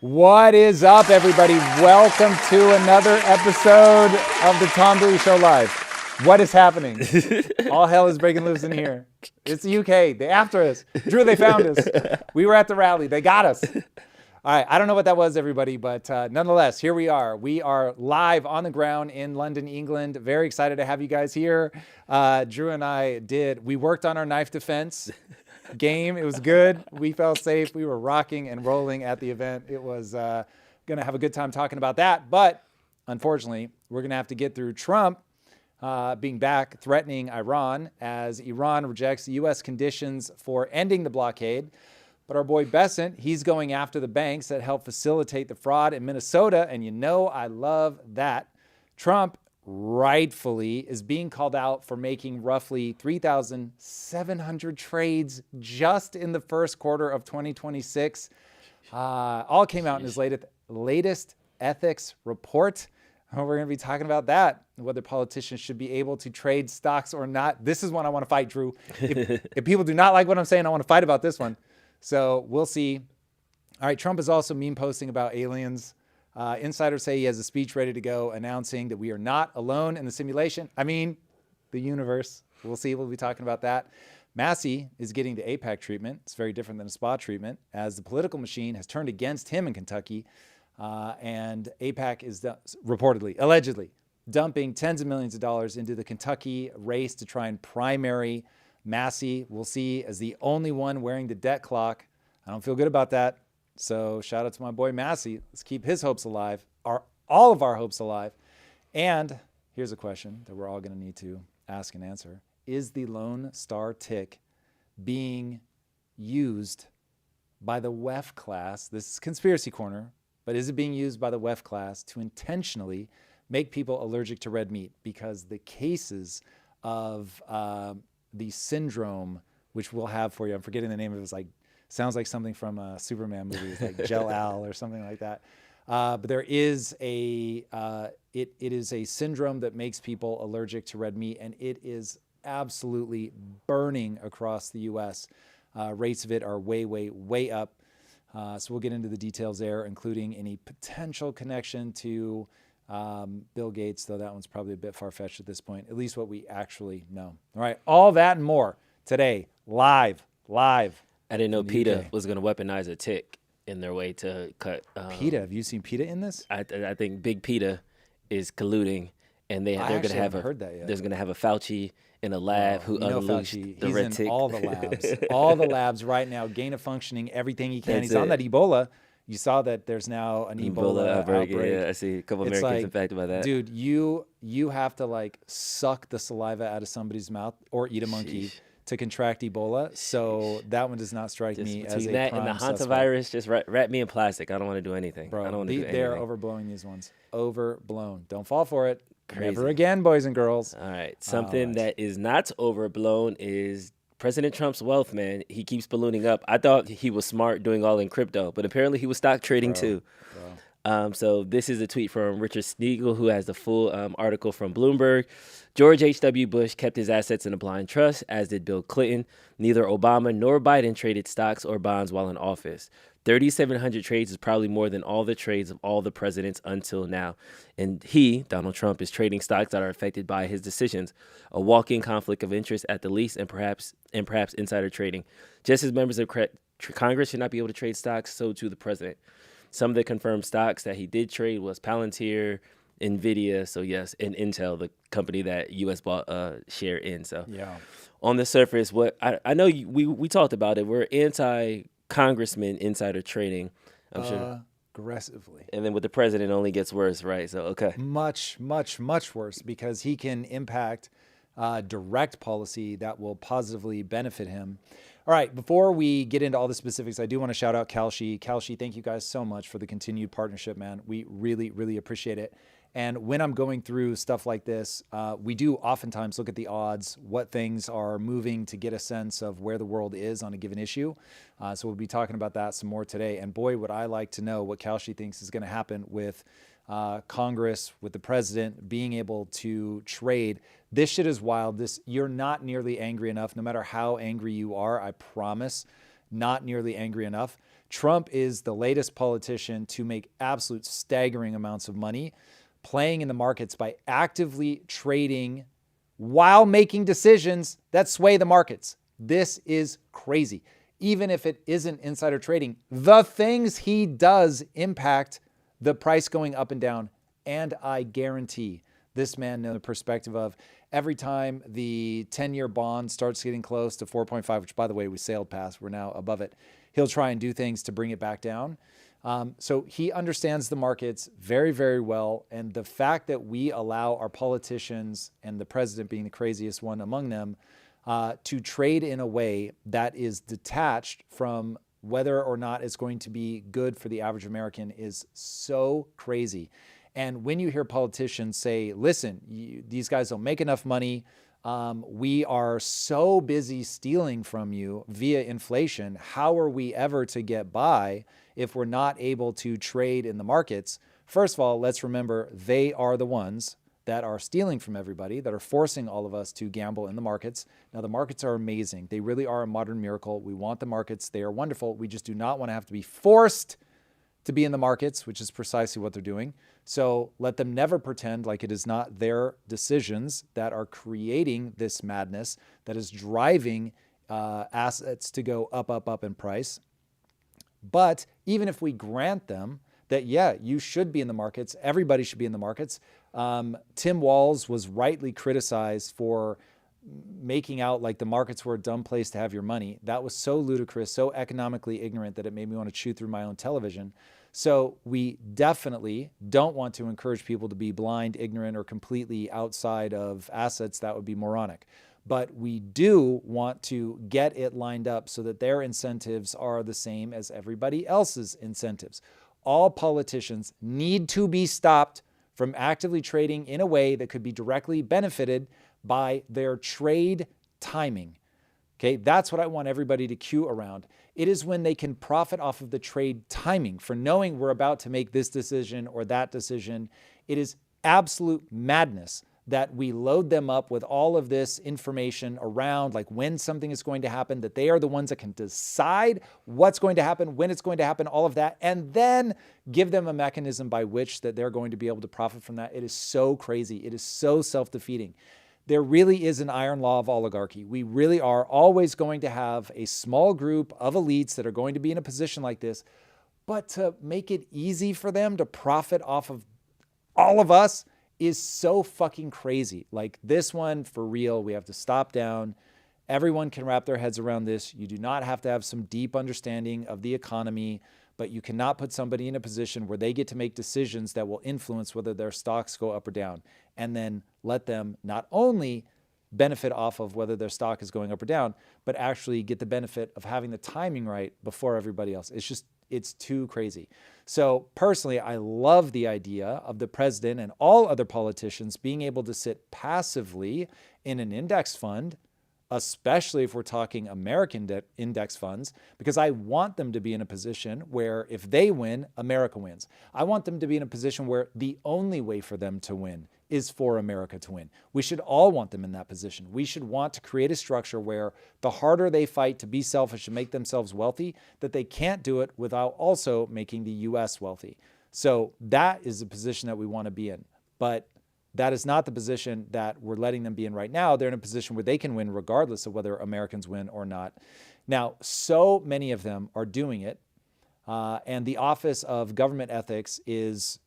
What is up, everybody? Welcome to another episode of the Tom Bilyeu Show Live. What is happening? All hell is breaking loose in here. It's the UK. They after us. Drew, they found us. We were at the rally. They got us. All right. I don't know what that was, everybody, but nonetheless, here we are. We are live on the ground in London, England. Very excited to have you guys here. Drew and I we worked on our knife defense game. It was good. We felt safe. We were rocking and rolling at the event. It was going to have a good time talking about that. But unfortunately, we're going to have to get through Trump being back, threatening Iran as Iran rejects the U.S. conditions for ending the blockade. But our boy Bessent, he's going after the banks that helped facilitate the fraud in Minnesota. And you know, I love that. Trump rightfully is being called out for making roughly 3,700 trades just in the first quarter of 2026. All came out in his latest ethics report. We're going to be talking about that, whether politicians should be able to trade stocks or not. This is one I want to fight, Drew. If people do not like what I'm saying, I want to fight about this one. So we'll see. All right, Trump is also meme posting about aliens. Insiders say he has a speech ready to go announcing that we are not alone in the simulation. I mean, the universe. We'll see. We'll be talking about that. Massie is getting the APAC treatment. It's very different than a spa treatment, as the political machine has turned against him in Kentucky. And APAC is allegedly dumping tens of millions of dollars into the Kentucky race to try and primary Massie. We'll see as the only one wearing the debt clock. I don't feel good about that. So shout out to my boy Massie. Let's keep his hopes alive, all of our hopes alive. And here's a question that we're all going to need to ask and answer. Is the Lone Star tick being used by the WEF class? This is Conspiracy Corner, but is it being used by the WEF class to intentionally make people allergic to red meat? Because the cases of the syndrome, which we'll have for you, I'm forgetting the name of it, sounds like something from a Superman movie. It's like Gel Al or something like that. But there is it is a syndrome that makes people allergic to red meat, and it is absolutely burning across the U.S. Rates of it are way, way, way up. So we'll get into the details there, including any potential connection to Bill Gates, though that one's probably a bit far-fetched at this point, at least what we actually know. All right, all that and more today, live. I didn't know PETA was going to weaponize a tick in their way to cut. PETA? Have you seen PETA in this? I think Big PETA is colluding, and they're going to have heard that yet. There's going to have a Fauci in a lab who unleashed Fauci, the red he's tick. in all the labs, all the labs right now, gain of functioning, everything he can. That's He's on it. that Ebola. You saw that there's now an Ebola outbreak. Yeah, I see a couple Americans impacted by that. Dude, you have to suck the saliva out of somebody's mouth or eat a monkey to contract Ebola. So that one does not strike me as a that prime and the suspect. hantavirus, just wrap me in plastic. I don't want to do anything. Bro, I don't want to do anything. They're overblowing these ones. Overblown. Don't fall for it. Crazy. Never again, boys and girls. All right. Something that is not overblown is President Trump's wealth, man. He keeps ballooning up. I thought he was smart doing all in crypto, but apparently he was stock trading too. So this is a tweet from Richard Sneagle, who has the full article from Bloomberg. George H.W. Bush kept his assets in a blind trust, as did Bill Clinton. Neither Obama nor Biden traded stocks or bonds while in office. 3,700 trades is probably more than all the trades of all the presidents until now. And he, Donald Trump, is trading stocks that are affected by his decisions, a walk-in conflict of interest at the least, and perhaps insider trading. Just as members of Congress should not be able to trade stocks, so too the president. Some of the confirmed stocks that he did trade was Palantir, NVIDIA, so yes, and Intel, the company that U.S. bought a share in. So on the surface, what I know we talked about it. We're anti-congressman insider trading, I'm sure. Aggressively. And then with the president, it only gets worse, right? So, okay. Much, much, much worse, because he can impact direct policy that will positively benefit him. All right, before we get into all the specifics, I do want to shout out Kalshi. Kalshi, thank you guys so much for the continued partnership, man. We really, really appreciate it. And when I'm going through stuff like this, we do oftentimes look at the odds, what things are moving to get a sense of where the world is on a given issue. So we'll be talking about that some more today. And boy, would I like to know what Kalshi thinks is going to happen with Congress, with the president being able to trade. This shit is wild. You're not nearly angry enough, no matter how angry you are, I promise, not nearly angry enough Trump is the latest politician to make absolute staggering amounts of money playing in the markets by actively trading while making decisions that sway the markets. This is crazy. Even if it isn't insider trading, the things he does impact the price going up and down. And I guarantee this man knows the perspective of every time the 10-year bond starts getting close to 4.5, which by the way, we sailed past, we're now above it. He'll try and do things to bring it back down. So he understands the markets very, very well. And the fact that we allow our politicians, and the president being the craziest one among them, to trade in a way that is detached from whether or not it's going to be good for the average American is so crazy. And when you hear politicians say, listen, these guys don't make enough money, we are so busy stealing from you via inflation, how are we ever to get by if we're not able to trade in the markets? First of all, let's remember they are the ones that are stealing from everybody, that are forcing all of us to gamble in the markets. Now, the markets are amazing. They really are a modern miracle. We want the markets. They are wonderful. We just do not want to have to be forced to be in the markets, which is precisely what they're doing. So let them never pretend like it is not their decisions that are creating this madness that is driving assets to go up, up, up in price. But even if we grant them that, yeah, you should be in the markets, everybody should be in the markets. Tim Walz was rightly criticized for making out like the markets were a dumb place to have your money. That was so ludicrous, so economically ignorant that it made me want to chew through my own television. So we definitely don't want to encourage people to be blind, ignorant, or completely outside of assets. That would be moronic. But we do want to get it lined up so that their incentives are the same as everybody else's incentives. All politicians need to be stopped from actively trading in a way that could be directly benefited by their trade timing. Okay, that's what I want everybody to cue around. It is when they can profit off of the trade timing for knowing we're about to make this decision or that decision. It is absolute madness that we load them up with all of this information around like when something is going to happen, that they are the ones that can decide what's going to happen, when it's going to happen, all of that, and then give them a mechanism by which that they're going to be able to profit from that. It is so crazy. It is so self-defeating. There really is an iron law of oligarchy. We really are always going to have a small group of elites that are going to be in a position like this, but to make it easy for them to profit off of all of us is so fucking crazy. Like this one, for real, we have to stop down. Everyone can wrap their heads around this. You do not have to have some deep understanding of the economy, but you cannot put somebody in a position where they get to make decisions that will influence whether their stocks go up or down, and then let them not only benefit off of whether their stock is going up or down, but actually get the benefit of having the timing right before everybody else. It's too crazy. So personally, I love the idea of the president and all other politicians being able to sit passively in an index fund, especially if we're talking American index funds, because I want them to be in a position where if they win, America wins. I want them to be in a position where the only way for them to win is for America to win. We should all want them in that position. We should want to create a structure where the harder they fight to be selfish and make themselves wealthy, that they can't do it without also making the U.S. wealthy. So that is the position that we want to be in. But that is not the position that we're letting them be in right now. They're in a position where they can win regardless of whether Americans win or not. Now, so many of them are doing it. And the Office of Government Ethics is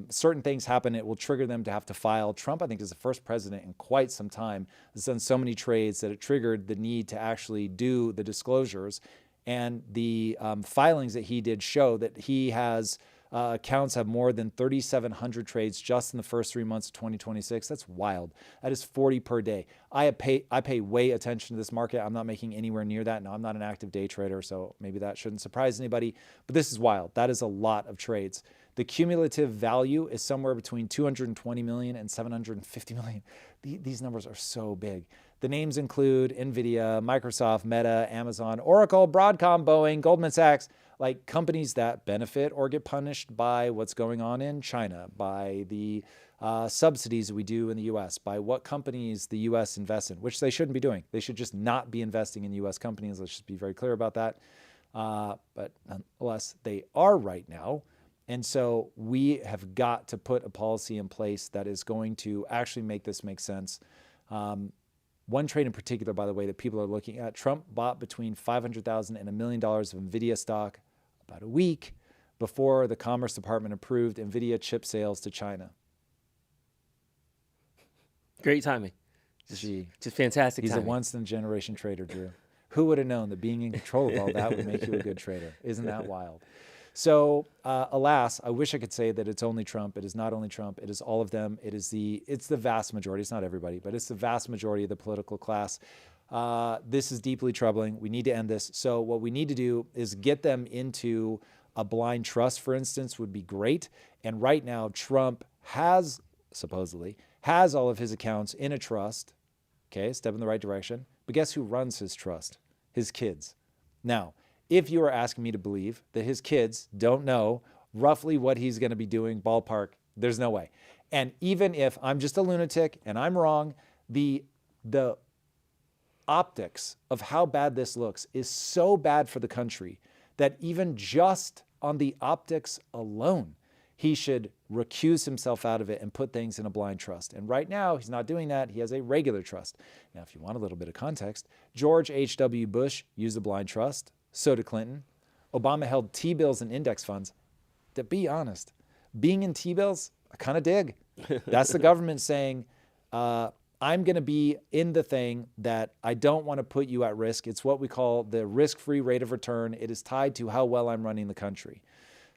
certain things happen, it will trigger them to have to file. Trump, I think, is the first president in quite some time that's done so many trades that it triggered the need to actually do the disclosures. And the filings that he did show that he has accounts have more than 3,700 trades just in the first 3 months of 2026. That's wild. That is 40 per day. I pay way attention to this market. I'm not making anywhere near that. Now, I'm not an active day trader, so maybe that shouldn't surprise anybody. But this is wild. That is a lot of trades. The cumulative value is somewhere between 220 million and 750 million. These numbers are so big. The names include NVIDIA, Microsoft, Meta, Amazon, Oracle, Broadcom, Boeing, Goldman Sachs, like companies that benefit or get punished by what's going on in China, by the subsidies we do in the U.S., by what companies the U.S. invests in, which they shouldn't be doing. They should just not be investing in U.S. companies. Let's just be very clear about that. But nonetheless, they are right now. And so we have got to put a policy in place that is going to actually make this make sense. One trade in particular, by the way, that people are looking at, Trump bought between $500,000 and $1 million of NVIDIA stock about a week before the Commerce Department approved NVIDIA chip sales to China. Great timing. Just fantastic He's timing. a once-in-a-generation trader, Drew. Who would have known that being in control of all that would make you a good trader? Isn't that wild? So, alas, I wish I could say that it's only Trump. It is not only Trump. It is all of them. It's the vast majority. It's not everybody, but it's the vast majority of the political class. This is deeply troubling. We need to end this. So what we need to do is get them into a blind trust, for instance, would be great. And right now, Trump supposedly has all of his accounts in a trust. Okay, step in the right direction. But guess who runs his trust? His kids. Now, if you are asking me to believe that his kids don't know roughly what he's going to be doing, ballpark, there's no way. And even if I'm just a lunatic and I'm wrong, the optics of how bad this looks is so bad for the country that even just on the optics alone, he should recuse himself out of it and put things in a blind trust. And right now, he's not doing that. He has a regular trust. Now, if you want a little bit of context, George H.W. Bush used a blind trust. So did Clinton. Obama held T-bills and index funds. To be honest, being in T-bills, I kind of dig. That's the government saying, I'm going to be in the thing that I don't want to put you at risk. It's what we call the risk-free rate of return. It is tied to how well I'm running the country.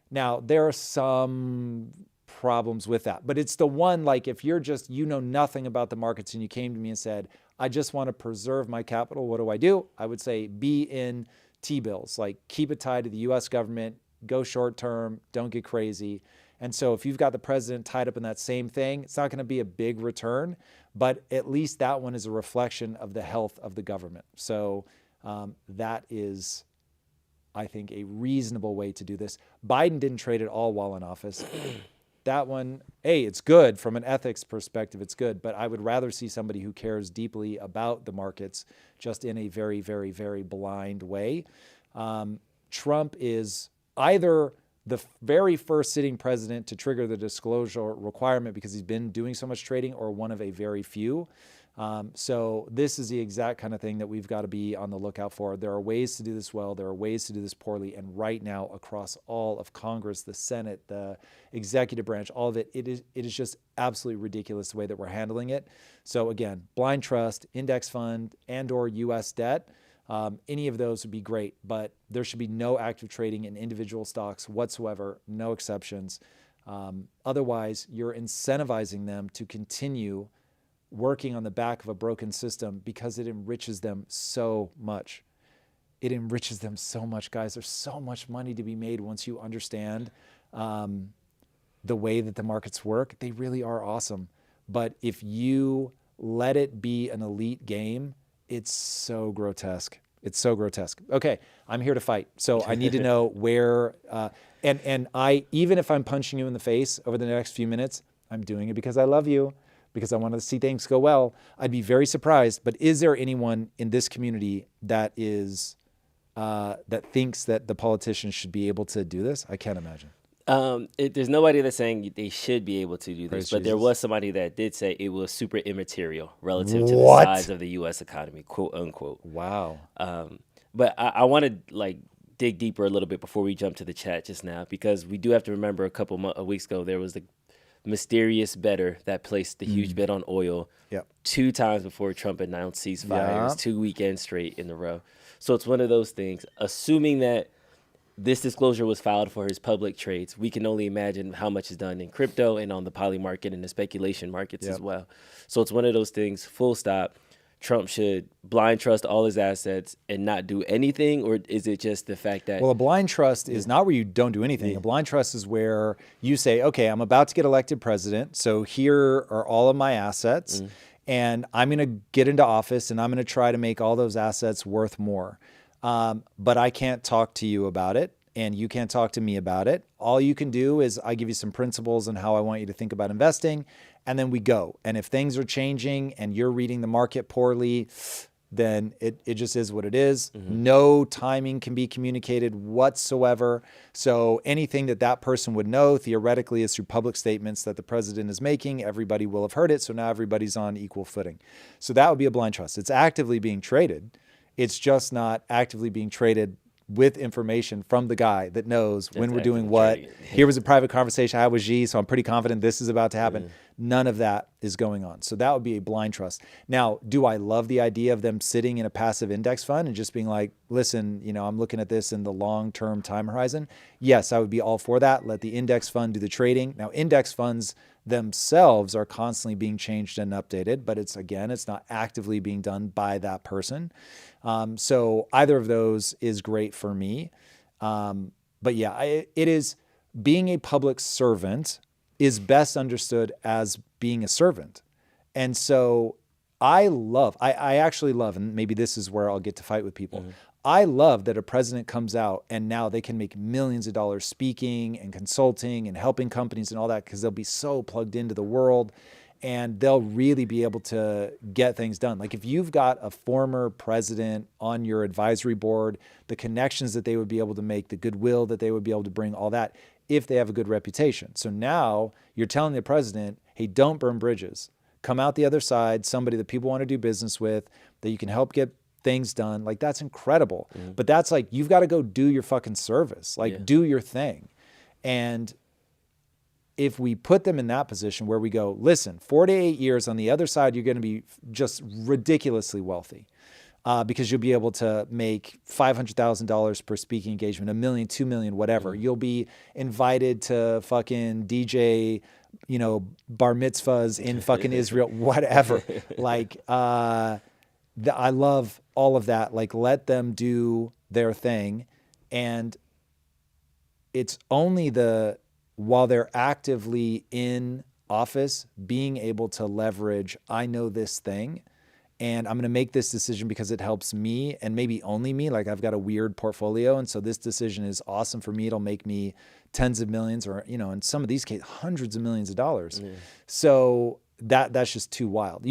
Now, there are some problems with that, but it's the one, like if you're just, you know nothing about the markets and you came to me and said, I just want to preserve my capital, what do? I would say be in T-bills, like keep it tied to the U.S. government, go short term, don't get crazy. And so if you've got the president tied up in that same thing, it's not going to be a big return, but at least that one is a reflection of the health of the government. So that is, I think, a reasonable way to do this. Biden didn't trade at all while in office. That one, it's good from an ethics perspective, it's good, but I would rather see somebody who cares deeply about the markets just in a very, very, very blind way. Trump is either the very first sitting president to trigger the disclosure requirement because he's been doing so much trading, or one of a very few. So this is the exact kind of thing that we've got to be on the lookout for. There are ways to do this well. There are ways to do this poorly. And right now, across all of Congress, the Senate, the executive branch, all of it, it is just absolutely ridiculous the way that we're handling it. So again, blind trust, index fund, and/or U.S. debt, any of those would be great. But there should be no active trading in individual stocks whatsoever, no exceptions. Otherwise, you're incentivizing them to continue working on the back of a broken system because it enriches them so much. It enriches them so much, guys. There's so much money to be made once you understand the way that the markets work. They really are awesome. But if you let it be an elite game, it's so grotesque. It's so grotesque. Okay, I'm here to fight. So I need to know where, and I, even if I'm punching you in the face over the next few minutes, I'm doing it because I love you, because I want to see things go well. I'd be very surprised. But is there anyone in this community that is that thinks that the politicians should be able to do this? I can't imagine. There's nobody that's saying they should be able to do this, Praise but Jesus. there was somebody that did say it was super immaterial relative to What? the size of the U.S. economy, quote unquote. Wow. But I want to dig deeper a little bit before we jump to the chat just now, because we do have to remember a couple weeks ago there was the mysterious bettor that placed the huge bet on oil 2 times before Trump announced ceasefire. It was 2 weekends straight in a row. So it's one of those things. Assuming that this disclosure was filed for his public trades, we can only imagine how much is done in crypto and on the poly market and the speculation markets as well. So it's one of those things, full stop. Trump should blind trust all his assets and not do anything? Or is it just the fact that... Well, a blind trust is not where you don't do anything. A blind trust is where you say, okay, I'm about to get elected president, so here are all of my assets, and I'm going to get into office, and I'm going to try to make all those assets worth more. But I can't talk to you about it, and you can't talk to me about it. All you can do is I give you some principles on how I want you to think about investing, and then we go. And if things are changing and you're reading the market poorly, then it just is what it is. No timing can be communicated whatsoever. So anything that person would know theoretically is through public statements that the president is making. Everybody will have heard it. So now everybody's on equal footing. So that would be a blind trust. It's actively being traded. It's just not actively being traded with information from the guy that knows when we're doing what. Here was a private conversation I had with Xi, so I'm pretty confident this is about to happen. None of that is going on. So that would be a blind trust. Now, do I love the idea of them sitting in a passive index fund and just being like, listen, I'm looking at this in the long-term time horizon? Yes, I would be all for that. Let the index fund do the trading. Now, index funds themselves are constantly being changed and updated, but it's not actively being done by that person. So either of those is great for me. But yeah, it is being a public servant is best understood as being a servant. And so I actually love, and maybe this is where I'll get to fight with people. I love that a president comes out and now they can make millions of dollars speaking and consulting and helping companies and all that because they'll be so plugged into the world and they'll really be able to get things done. Like if you've got a former president on your advisory board, the connections that they would be able to make, the goodwill that they would be able to bring, all that, if they have a good reputation. So now you're telling the president, hey, don't burn bridges. Come out the other side, somebody that people want to do business with, that you can help get things done. Like that's incredible. But that's like, you've got to go do your fucking service, like do your thing. And if we put them in that position where we go, listen, 4 to 8 years on the other side, you're going to be just ridiculously wealthy because you'll be able to make $500,000 per speaking engagement, $1 million, $2 million, whatever. You'll be invited to fucking DJ, bar mitzvahs in fucking Israel, whatever. Like, I love all of that. Like, let them do their thing. And it's only while they're actively in office, being able to leverage, I know this thing, and I'm going to make this decision because it helps me and maybe only me. Like I've got a weird portfolio. And so this decision is awesome for me. It'll make me tens of millions or, in some of these cases, hundreds of millions of dollars. So that's just too wild.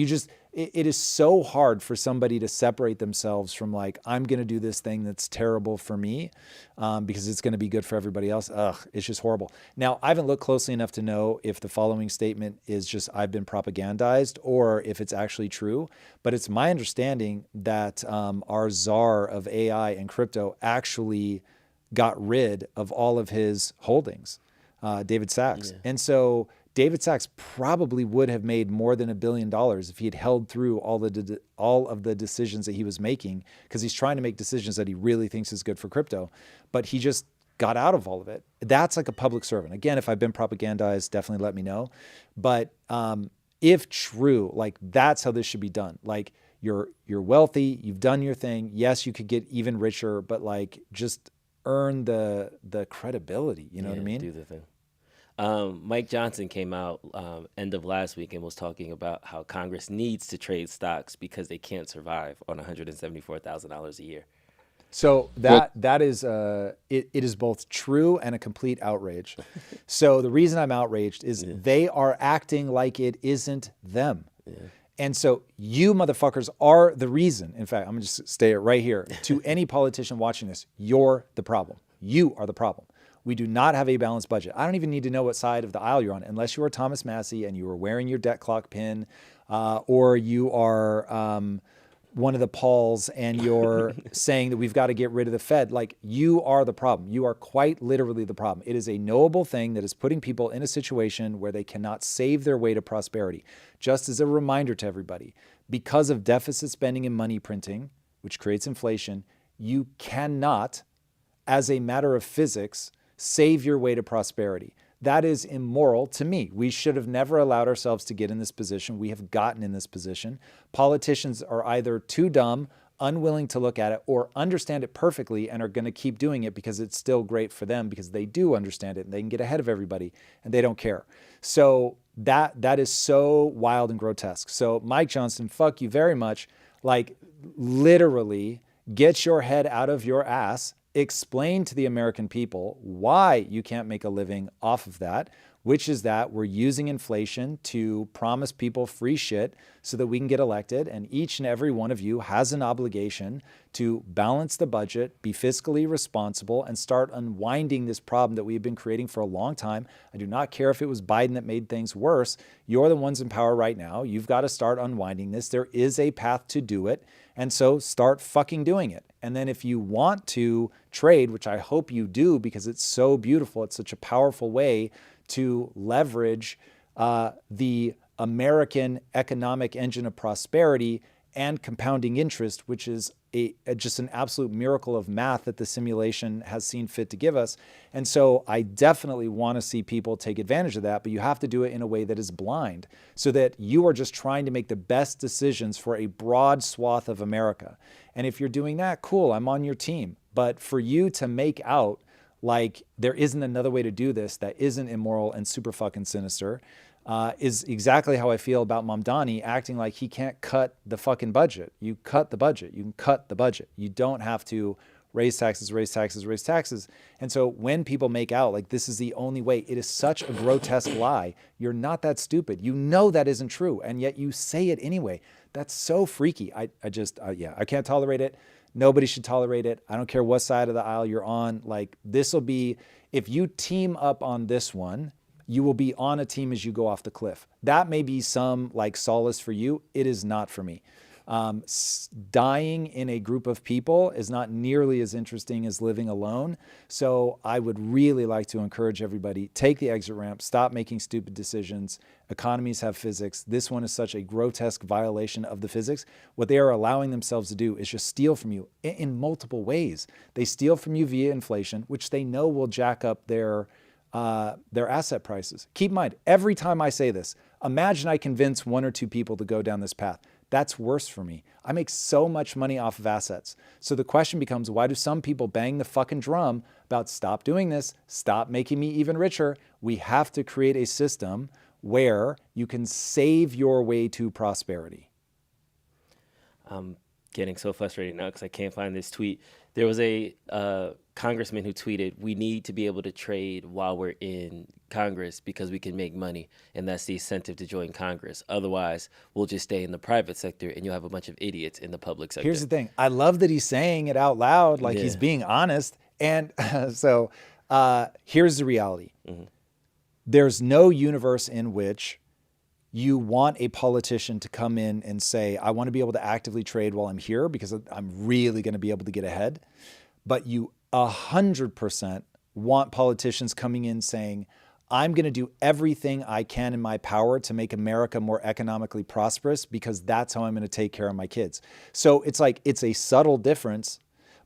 It is so hard for somebody to separate themselves from like, I'm going to do this thing that's terrible for me because it's going to be good for everybody else. It's just horrible. Now, I haven't looked closely enough to know if the following statement is just I've been propagandized or if it's actually true. But it's my understanding that our czar of AI and crypto actually got rid of all of his holdings, David Sachs. And so David Sachs probably would have made more than $1 billion if he had held through all of the decisions that he was making, because he's trying to make decisions that he really thinks is good for crypto, but he just got out of all of it. That's like a public servant. Again, if I've been propagandized, definitely let me know. But if true, like that's how this should be done. Like you're wealthy, you've done your thing. Yes, you could get even richer, but like just earn the credibility. You know what I mean? Do the thing. Mike Johnson came out end of last week and was talking about how Congress needs to trade stocks because they can't survive on $174,000 a year. So that is it is both true and a complete outrage. So the reason I'm outraged is they are acting like it isn't them. And so you motherfuckers are the reason. In fact, I'm gonna just stay it right here. To any politician watching this, you're the problem. You are the problem. We do not have a balanced budget. I don't even need to know what side of the aisle you're on, unless you are Thomas Massie and you are wearing your debt clock pin, or you are one of the Pauls and you're saying that we've got to get rid of the Fed. Like, you are the problem. You are quite literally the problem. It is a knowable thing that is putting people in a situation where they cannot save their way to prosperity. Just as a reminder to everybody, because of deficit spending and money printing, which creates inflation, you cannot, as a matter of physics, save your way to prosperity. That is immoral to me. We should have never allowed ourselves to get in this position. We have gotten in this position. Politicians are either too dumb, unwilling to look at it, or understand it perfectly and are going to keep doing it because it's still great for them because they do understand it and they can get ahead of everybody and they don't care. So that is so wild and grotesque. So Mike Johnson, fuck you very much. Like, literally get your head out of your ass. Explain to the American people why you can't make a living off of that, which is that we're using inflation to promise people free shit so that we can get elected. And each and every one of you has an obligation to balance the budget, be fiscally responsible, and start unwinding this problem that we've been creating for a long time. I do not care if it was Biden that made things worse. You're the ones in power right now. You've got to start unwinding this. There is a path to do it. And so start fucking doing it. And then if you want to trade, which I hope you do because it's so beautiful, it's such a powerful way to leverage the American economic engine of prosperity and compounding interest, which is just an absolute miracle of math that the simulation has seen fit to give us. And so I definitely want to see people take advantage of that, but you have to do it in a way that is blind so that you are just trying to make the best decisions for a broad swath of America. And if you're doing that, cool, I'm on your team. But for you to make out like there isn't another way to do this that isn't immoral and super fucking sinister, is exactly how I feel about Mamdani acting like he can't cut the fucking budget. You cut the budget. You can cut the budget. You don't have to raise taxes, raise taxes, raise taxes. And so when people make out like this is the only way, it is such a grotesque lie. You're not that stupid. You know that isn't true, and yet you say it anyway. That's so freaky. I can't tolerate it. Nobody should tolerate it. I don't care what side of the aisle you're on. Like, this will be, if you team up on this one, you will be on a team as you go off the cliff. That may be some like solace for you. It is not for me. Dying in a group of people is not nearly as interesting as living alone. So I would really like to encourage everybody, take the exit ramp, stop making stupid decisions. Economies have physics. This one is such a grotesque violation of the physics. What they are allowing themselves to do is just steal from you in multiple ways. They steal from you via inflation, which they know will jack up their asset prices. Keep in mind, every time I say this, imagine I convince one or two people to go down this path. That's worse for me. I make so much money off of assets. So the question becomes, why do some people bang the fucking drum about stop doing this, stop making me even richer? We have to create a system where you can save your way to prosperity. I'm getting so frustrated now because I can't find this tweet. There was a congressman who tweeted, "We need to be able to trade while we're in Congress because we can make money, and that's the incentive to join Congress. Otherwise, we'll just stay in the private sector, and you'll have a bunch of idiots in the public sector." Here's the thing. I love that he's saying it out loud, like he's being honest. And so here's the reality. Mm-hmm. There's no universe in which you want a politician to come in and say, I want to be able to actively trade while I'm here because I'm really going to be able to get ahead. But you 100% want politicians coming in saying, I'm going to do everything I can in my power to make America more economically prosperous because that's how I'm going to take care of my kids. So it's like, it's a subtle difference,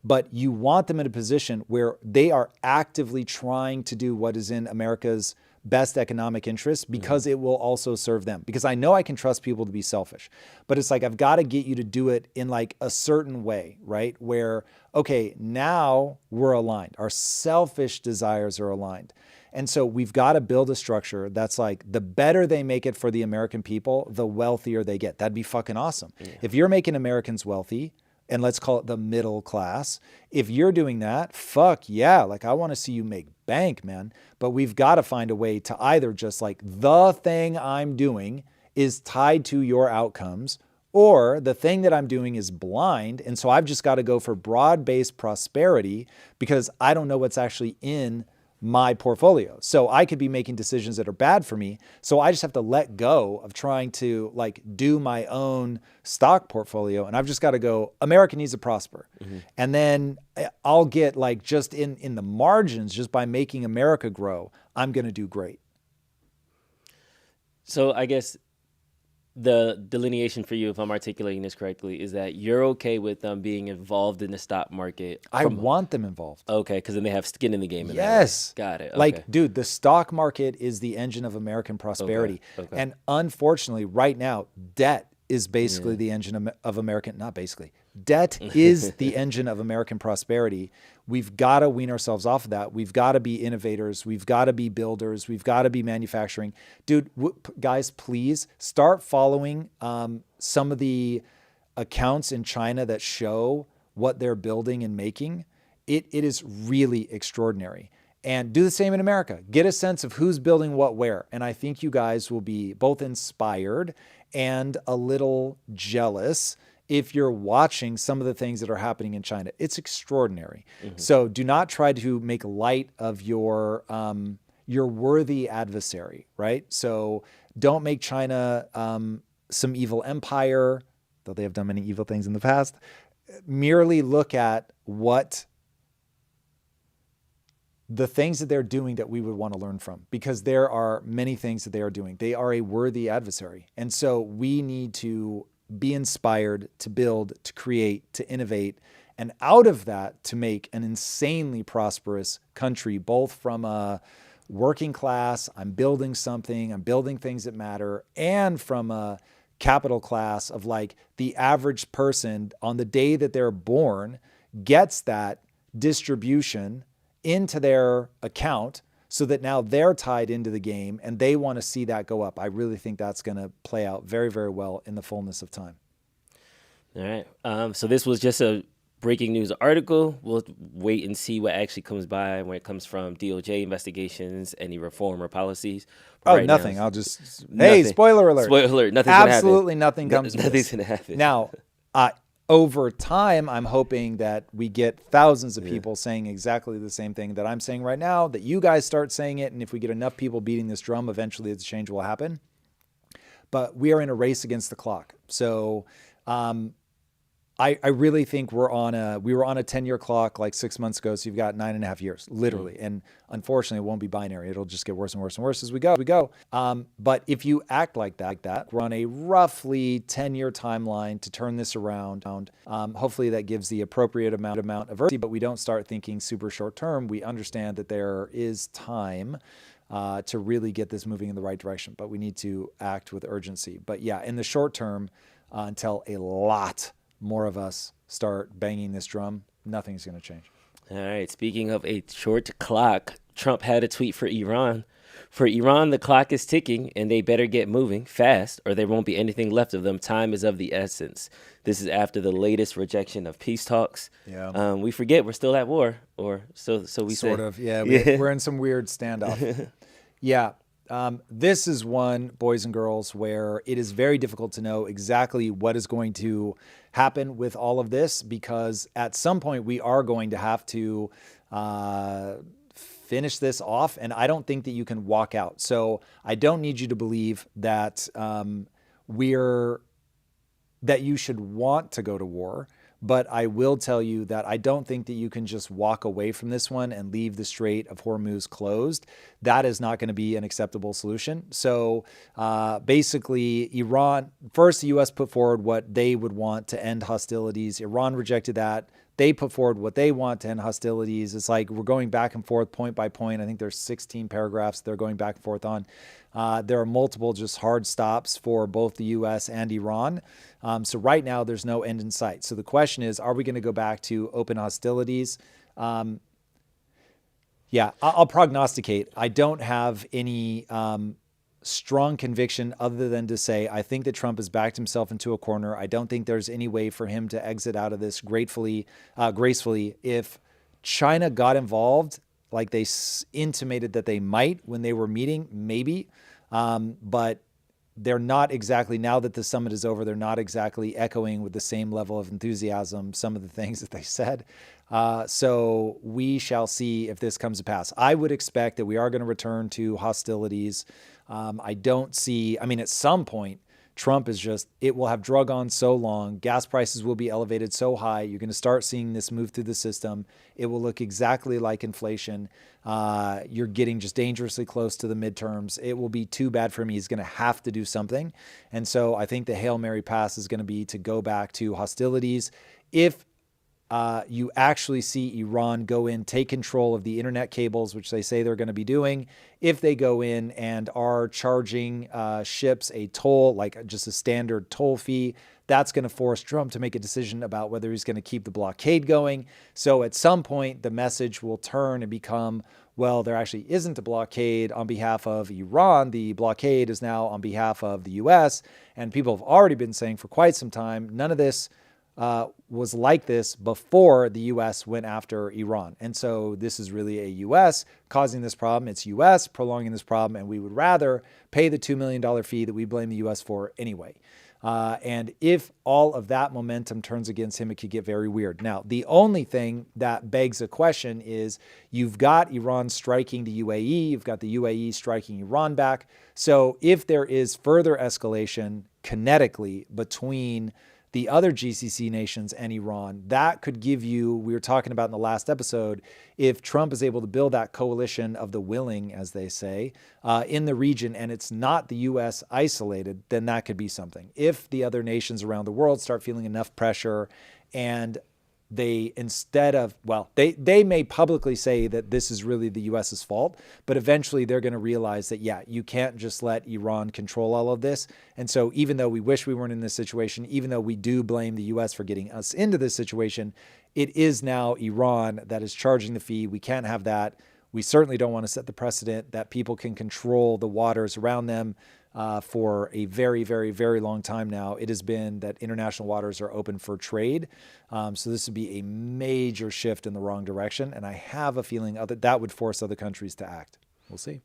but you want them in a position where they are actively trying to do what is in America's best economic interests because it will also serve them. Because I know I can trust people to be selfish, but it's like, I've got to get you to do it in like a certain way, right? Where, okay, now we're aligned. Our selfish desires are aligned. And so we've got to build a structure that's like, the better they make it for the American people, the wealthier they get. That'd be fucking awesome. Yeah. If you're making Americans wealthy, and let's call it the middle class, if you're doing that, fuck yeah. Like, I want to see you make bank, man. But we've got to find a way to either just like, the thing I'm doing is tied to your outcomes, or the thing that I'm doing is blind. And so I've just got to go for broad-based prosperity because I don't know what's actually in my portfolio. So I could be making decisions that are bad for me. So I just have to let go of trying to like do my own stock portfolio. And I've just got to go, America needs to prosper. Mm-hmm. And then I'll get like just in the margins, just by making America grow, I'm going to do great. So I guess the delineation for you, if I'm articulating this correctly, is that you're okay with them being involved in the stock market. I want them involved. Okay, because then they have skin in the game. Yes. Got it. Okay. Like, dude, the stock market is the engine of American prosperity. Okay. And unfortunately, right now, debt is basically the engine of American, not basically, debt is the engine of American prosperity. We've got to wean ourselves off of that. We've got to be innovators. We've got to be builders. We've got to be manufacturing. Dude, guys, please start following some of the accounts in China that show what they're building and making. It is really extraordinary. And do the same in America. Get a sense of who's building what where. And I think you guys will be both inspired and a little jealous if you're watching some of the things that are happening in China. It's extraordinary. So do not try to make light of your worthy adversary, right? So don't make China some evil empire, though they have done many evil things in the past. Merely look at what the things that they're doing that we would want to learn from, because there are many things that they are doing. They are a worthy adversary. And so we need to be inspired to build, to create, to innovate, and out of that to make an insanely prosperous country, both from a working class, I'm building something, I'm building things that matter, and from a capital class of like the average person on the day that they're born gets that distribution into their account so that now they're tied into the game and they want to see that go up. I really think that's going to play out very, very well in the fullness of time. All right. So this was just a breaking news article. We'll wait and see what actually comes by when it comes from DOJ investigations, any reform or policies. But nothing. I'll just, hey, spoiler alert. Spoiler alert. Nothing's going to happen. Absolutely nothing comes Nothing's going to happen. Now, over time, I'm hoping that we get thousands of people saying exactly the same thing that I'm saying right now, that you guys start saying it. And if we get enough people beating this drum, eventually the change will happen. But we are in a race against the clock. So I really think we were on a 10-year clock like 6 months ago. So you've got 9.5 years, literally. And unfortunately, it won't be binary. It'll just get worse and worse and worse as we go. But if you act like that, we're on a roughly 10-year timeline to turn this around. Hopefully that gives the appropriate amount of urgency, but we don't start thinking super short term. We understand that there is time to really get this moving in the right direction, but we need to act with urgency. But yeah, in the short term, until a lot more of us start banging this drum, nothing's going to change. All right. Speaking of a short clock, Trump had a tweet for Iran. For Iran, the clock is ticking, and they better get moving fast, or there won't be anything left of them. Time is of the essence. This is after the latest rejection of peace talks. Yeah. We forget we're still at war, or so we say. Sort of. Yeah. We're in some weird standoff. Yeah. This is one, boys and girls, where it is very difficult to know exactly what is going to happen with all of this, because at some point we are going to have to finish this off, and I don't think that you can walk out. So I don't need you to believe that that you should want to go to war. But I will tell you that I don't think that you can just walk away from this one and leave the Strait of Hormuz closed. That is not going to be an acceptable solution. So basically, Iran, first the U.S. put forward what they would want to end hostilities. Iran rejected that. They put forward what they want to end hostilities. It's like we're going back and forth point by point. I think there's 16 paragraphs they're going back and forth on. There are multiple just hard stops for both the U.S. and Iran. So right now, there's no end in sight. So the question is, are we going to go back to open hostilities? Yeah, I'll prognosticate. I don't have any strong conviction other than to say I think that Trump has backed himself into a corner. I don't think there's any way for him to exit out of this gracefully. If China got involved, like they intimated that they might when they were meeting, maybe. But they're not exactly, now that the summit is over, they're not exactly echoing with the same level of enthusiasm some of the things that they said. So we shall see if this comes to pass. I would expect that we are going to return to hostilities. At some point, Trump is just, it will have drug on so long. Gas prices will be elevated so high. You're going to start seeing this move through the system. It will look exactly like inflation. You're getting just dangerously close to the midterms. It will be too bad for him. He's going to have to do something. And so I think the Hail Mary pass is going to be to go back to hostilities. If you actually see Iran go in, take control of the internet cables, which they say they're going to be doing. If they go in and are charging ships a toll, like just a standard toll fee, that's going to force Trump to make a decision about whether he's going to keep the blockade going. So at some point, the message will turn and become, well, there actually isn't a blockade on behalf of Iran. The blockade is now on behalf of the U.S. And people have already been saying for quite some time, none of this was like this before the U.S. went after Iran. And so this is really a U.S. causing this problem. It's U.S. prolonging this problem, and we would rather pay the $2 million fee that we blame the U.S. for anyway. And if all of that momentum turns against him, it could get very weird. Now, the only thing that begs a question is you've got Iran striking the UAE, you've got the UAE striking Iran back. So if there is further escalation kinetically between the other GCC nations and Iran, that could give you, we were talking about in the last episode, if Trump is able to build that coalition of the willing, as they say, in the region, and it's not the U.S. isolated, then that could be something. If the other nations around the world start feeling enough pressure and they, instead of, well, they may publicly say that this is really the U.S.'s fault, but eventually they're going to realize that, yeah, you can't just let Iran control all of this. And so even though we wish we weren't in this situation, even though we do blame the U.S. for getting us into this situation, it is now Iran that is charging the fee. We can't have that. We certainly don't want to set the precedent that people can control the waters around them. For a very, very, very long time now, it has been that international waters are open for trade. So this would be a major shift in the wrong direction. And I have a feeling that would force other countries to act. We'll see.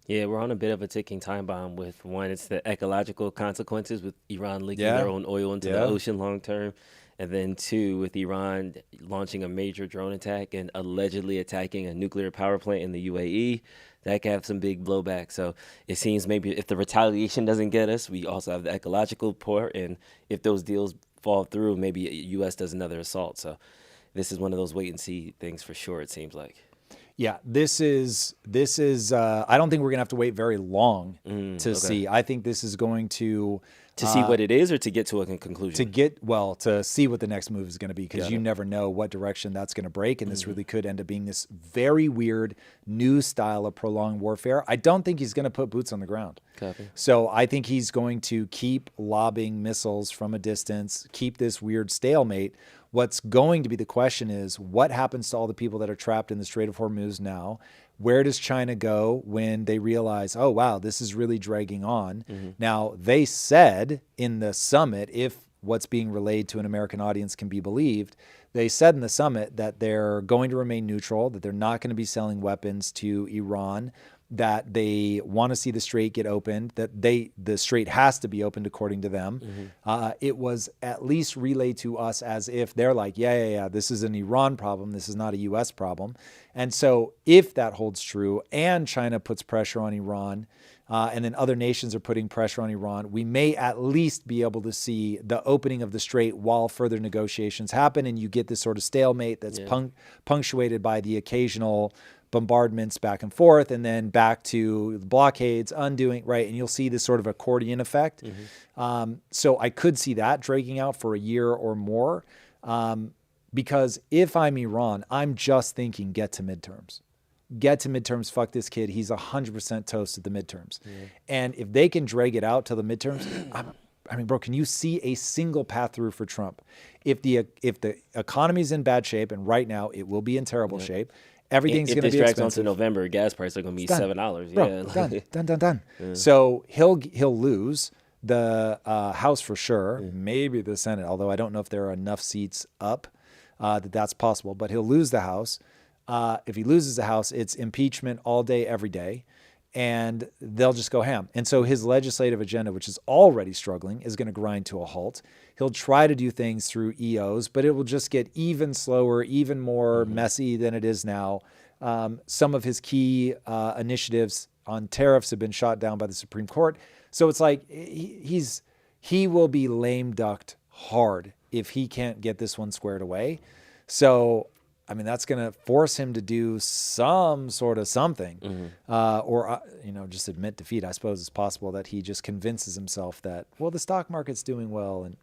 Yeah, we're on a bit of a ticking time bomb with, one, it's the ecological consequences with Iran leaking their own oil into the ocean long term. And then two, with Iran launching a major drone attack and allegedly attacking a nuclear power plant in the UAE. That could have some big blowback. So it seems maybe if the retaliation doesn't get us, we also have the ecological part. And if those deals fall through, maybe U.S. does another assault. So this is one of those wait and see things for sure, it seems like. Yeah, this is. I don't think we're gonna have to wait very long to see. I think this is going to see what it is, or to get to a conclusion. To see what the next move is going to be, because you never know what direction that's going to break, and this really could end up being this very weird new style of prolonged warfare. I don't think he's going to put boots on the ground. Copy. So I think he's going to keep lobbing missiles from a distance, keep this weird stalemate. What's going to be the question is, what happens to all the people that are trapped in the Strait of Hormuz now? Where does China go when they realize, oh, wow, this is really dragging on? Now, they said in the summit, if what's being relayed to an American audience can be believed, they said in the summit that they're going to remain neutral, that they're not going to be selling weapons to Iran, that they want to see the strait get opened, that the strait has to be opened according to them. It was at least relayed to us as if they're like, yeah, this is an Iran problem. This is not a U.S. problem. And so if that holds true and China puts pressure on Iran, and then other nations are putting pressure on Iran, we may at least be able to see the opening of the strait while further negotiations happen, and you get this sort of stalemate that's punctuated by the occasional bombardments back and forth, and then back to the blockades, undoing, right? And you'll see this sort of accordion effect. So I could see that dragging out for a year or more, because if I'm Iran, I'm just thinking get to midterms. Get to midterms, fuck this kid. He's 100% toast at the midterms. And if they can drag it out to the midterms, I mean, bro, can you see a single path through for Trump? If the economy's in bad shape, and right now it will be in terrible shape, everything's going to be expensive. If this drags on to November, gas prices are going to be $7. Bro, done. So he'll lose the House for sure, maybe the Senate, although I don't know if there are enough seats up that's possible, but he'll lose the House. If he loses the House, it's impeachment all day, every day, and they'll just go ham. And so his legislative agenda, which is already struggling, is going to grind to a halt. He'll try to do things through EOs, but it will just get even slower, even more messy than it is now. Some of his key initiatives on tariffs have been shot down by the Supreme Court. So it's like he will be lame ducked hard if he can't get this one squared away. So I mean, that's going to force him to do some sort of something, or just admit defeat. I suppose it's possible that he just convinces himself that, well, the stock market's doing well, and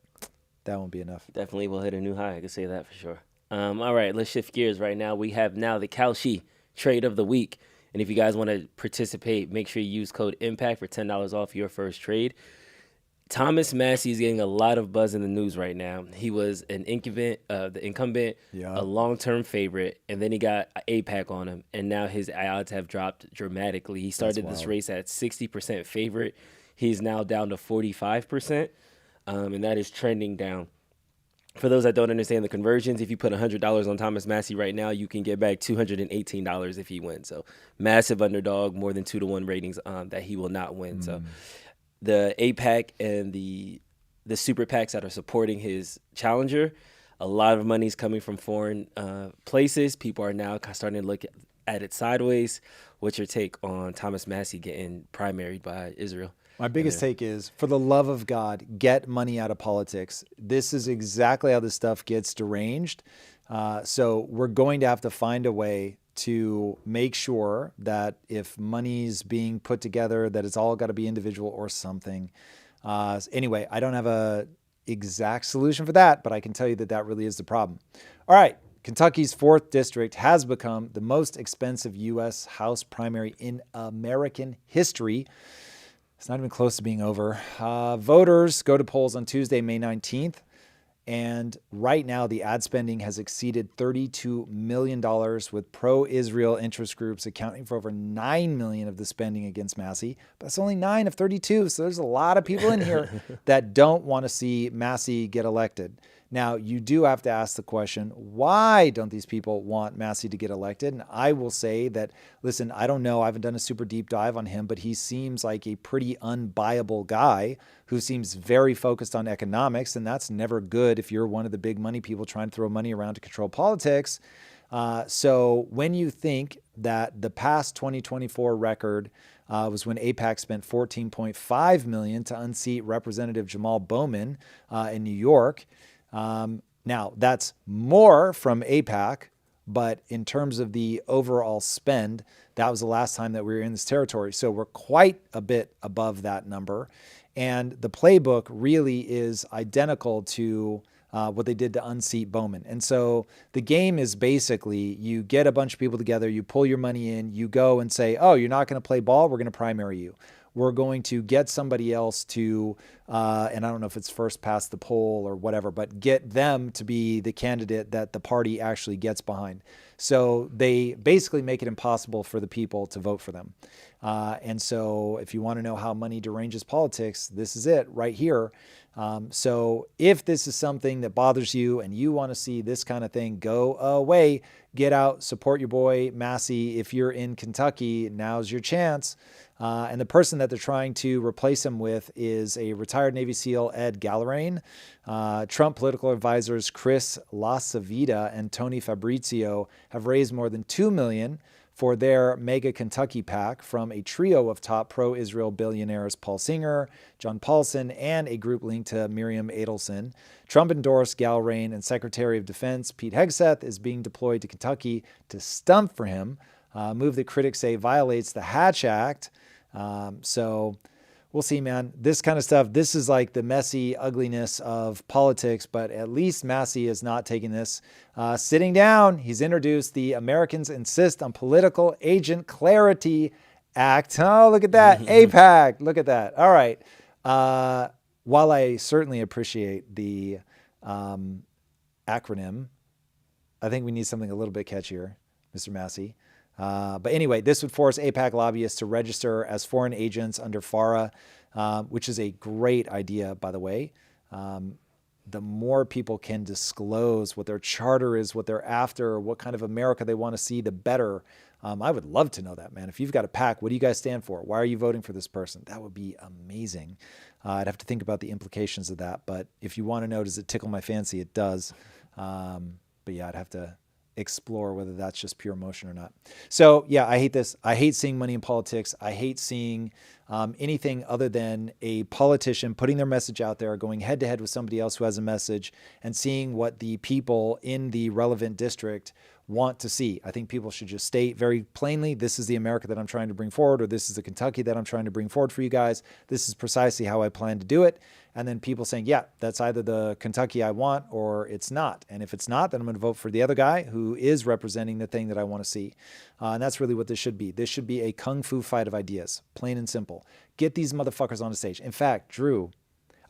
that won't be enough. Definitely will hit a new high. I can say that for sure. All right, let's shift gears right now. We have now the Kalshi trade of the week. And if you guys want to participate, make sure you use code IMPACT for $10 off your first trade. Thomas Massie is getting a lot of buzz in the news right now. He was the incumbent, a long-term favorite, and then he got APAC on him, and now his odds have dropped dramatically. He started this race at 60% favorite. He's now down to 45%, and that is trending down. For those that don't understand the conversions, if you put $100 on Thomas Massie right now, you can get back $218 if he wins. So massive underdog, more than 2-to-1 ratings that he will not win. So the APAC and the super PACs that are supporting his challenger, a lot of money is coming from foreign places. People are now starting to look at it sideways. What's your take on Thomas Massie getting primaried by Israel? My biggest take is, for the love of God, get money out of politics. This is exactly how this stuff gets deranged. So we're going to have to find a way to make sure that if money's being put together, that it's all got to be individual or something. Anyway, I don't have a exact solution for that, but I can tell you that that really is the problem. All right. Kentucky's 4th district has become the most expensive U.S. House primary in American history. It's not even close to being over. Voters go to polls on Tuesday, May 19th. And right now, the ad spending has exceeded $32 million, with pro-Israel interest groups accounting for over $9 million of the spending against Massie. But it's only 9 of 32, so there's a lot of people in here that don't want to see Massie get elected. Now, you do have to ask the question, why don't these people want Massie to get elected? And I will say that, listen, I don't know. I haven't done a super deep dive on him, but he seems like a pretty unbuyable guy who seems very focused on economics, and that's never good if you're one of the big money people trying to throw money around to control politics. So when you think that the past 2024 record was when APAC spent $14.5 million to unseat Representative Jamal Bowman in New York. Now, that's more from APAC, but in terms of the overall spend, that was the last time that we were in this territory. So we're quite a bit above that number. And the playbook really is identical to what they did to unseat Bowman. And so the game is basically you get a bunch of people together, you pull your money in, you go and say, oh, you're not going to play ball, we're going to primary you. We're going to get somebody else to, and I don't know if it's first past the poll or whatever, but get them to be the candidate that the party actually gets behind. So they basically make it impossible for the people to vote for them. And so if you want to know how money deranges politics, this is it right here. So if this is something that bothers you and you want to see this kind of thing go away, get out, support your boy Massie. If you're in Kentucky, now's your chance. And the person that they're trying to replace him with is a retired Navy SEAL, Ed Gallarain. Trump political advisors Chris LaCivita and Tony Fabrizio have raised more than $2 million for their Mega Kentucky PAC from a trio of top pro-Israel billionaires, Paul Singer, John Paulson, and a group linked to Miriam Adelson. Trump endorsed Gallarain, and Secretary of Defense Pete Hegseth is being deployed to Kentucky to stump for him, a move that critics say violates the Hatch Act. So we'll see, man. This kind of stuff, this is like the messy ugliness of politics, but at least Massie is not taking this sitting down. He's introduced the Americans Insist on Political Agent Clarity Act. Oh, look at that. APAC. Look at that. All right. While I certainly appreciate the acronym, I think we need something a little bit catchier, Mr. Massie. But anyway, this would force APAC lobbyists to register as foreign agents under FARA, which is a great idea, by the way. The more people can disclose what their charter is, what they're after, what kind of America they want to see, the better. I would love to know that, man. If you've got a PAC, what do you guys stand for? Why are you voting for this person? That would be amazing. I'd have to think about the implications of that. But if you want to know, does it tickle my fancy? It does. But yeah, I'd have to explore whether that's just pure emotion or not. So yeah, I hate this. I hate seeing money in politics. I hate seeing anything other than a politician putting their message out there, going head to head with somebody else who has a message, and seeing what the people in the relevant district want to see. I think people should just state very plainly, this is the America that I'm trying to bring forward, or this is the Kentucky that I'm trying to bring forward for you guys. This is precisely how I plan to do it. And then people saying, yeah, that's either the Kentucky I want or it's not. And if it's not, then I'm going to vote for the other guy who is representing the thing that I want to see. And that's really what this should be. This should be a kung fu fight of ideas, plain and simple. Get these motherfuckers on the stage. In fact, Drew,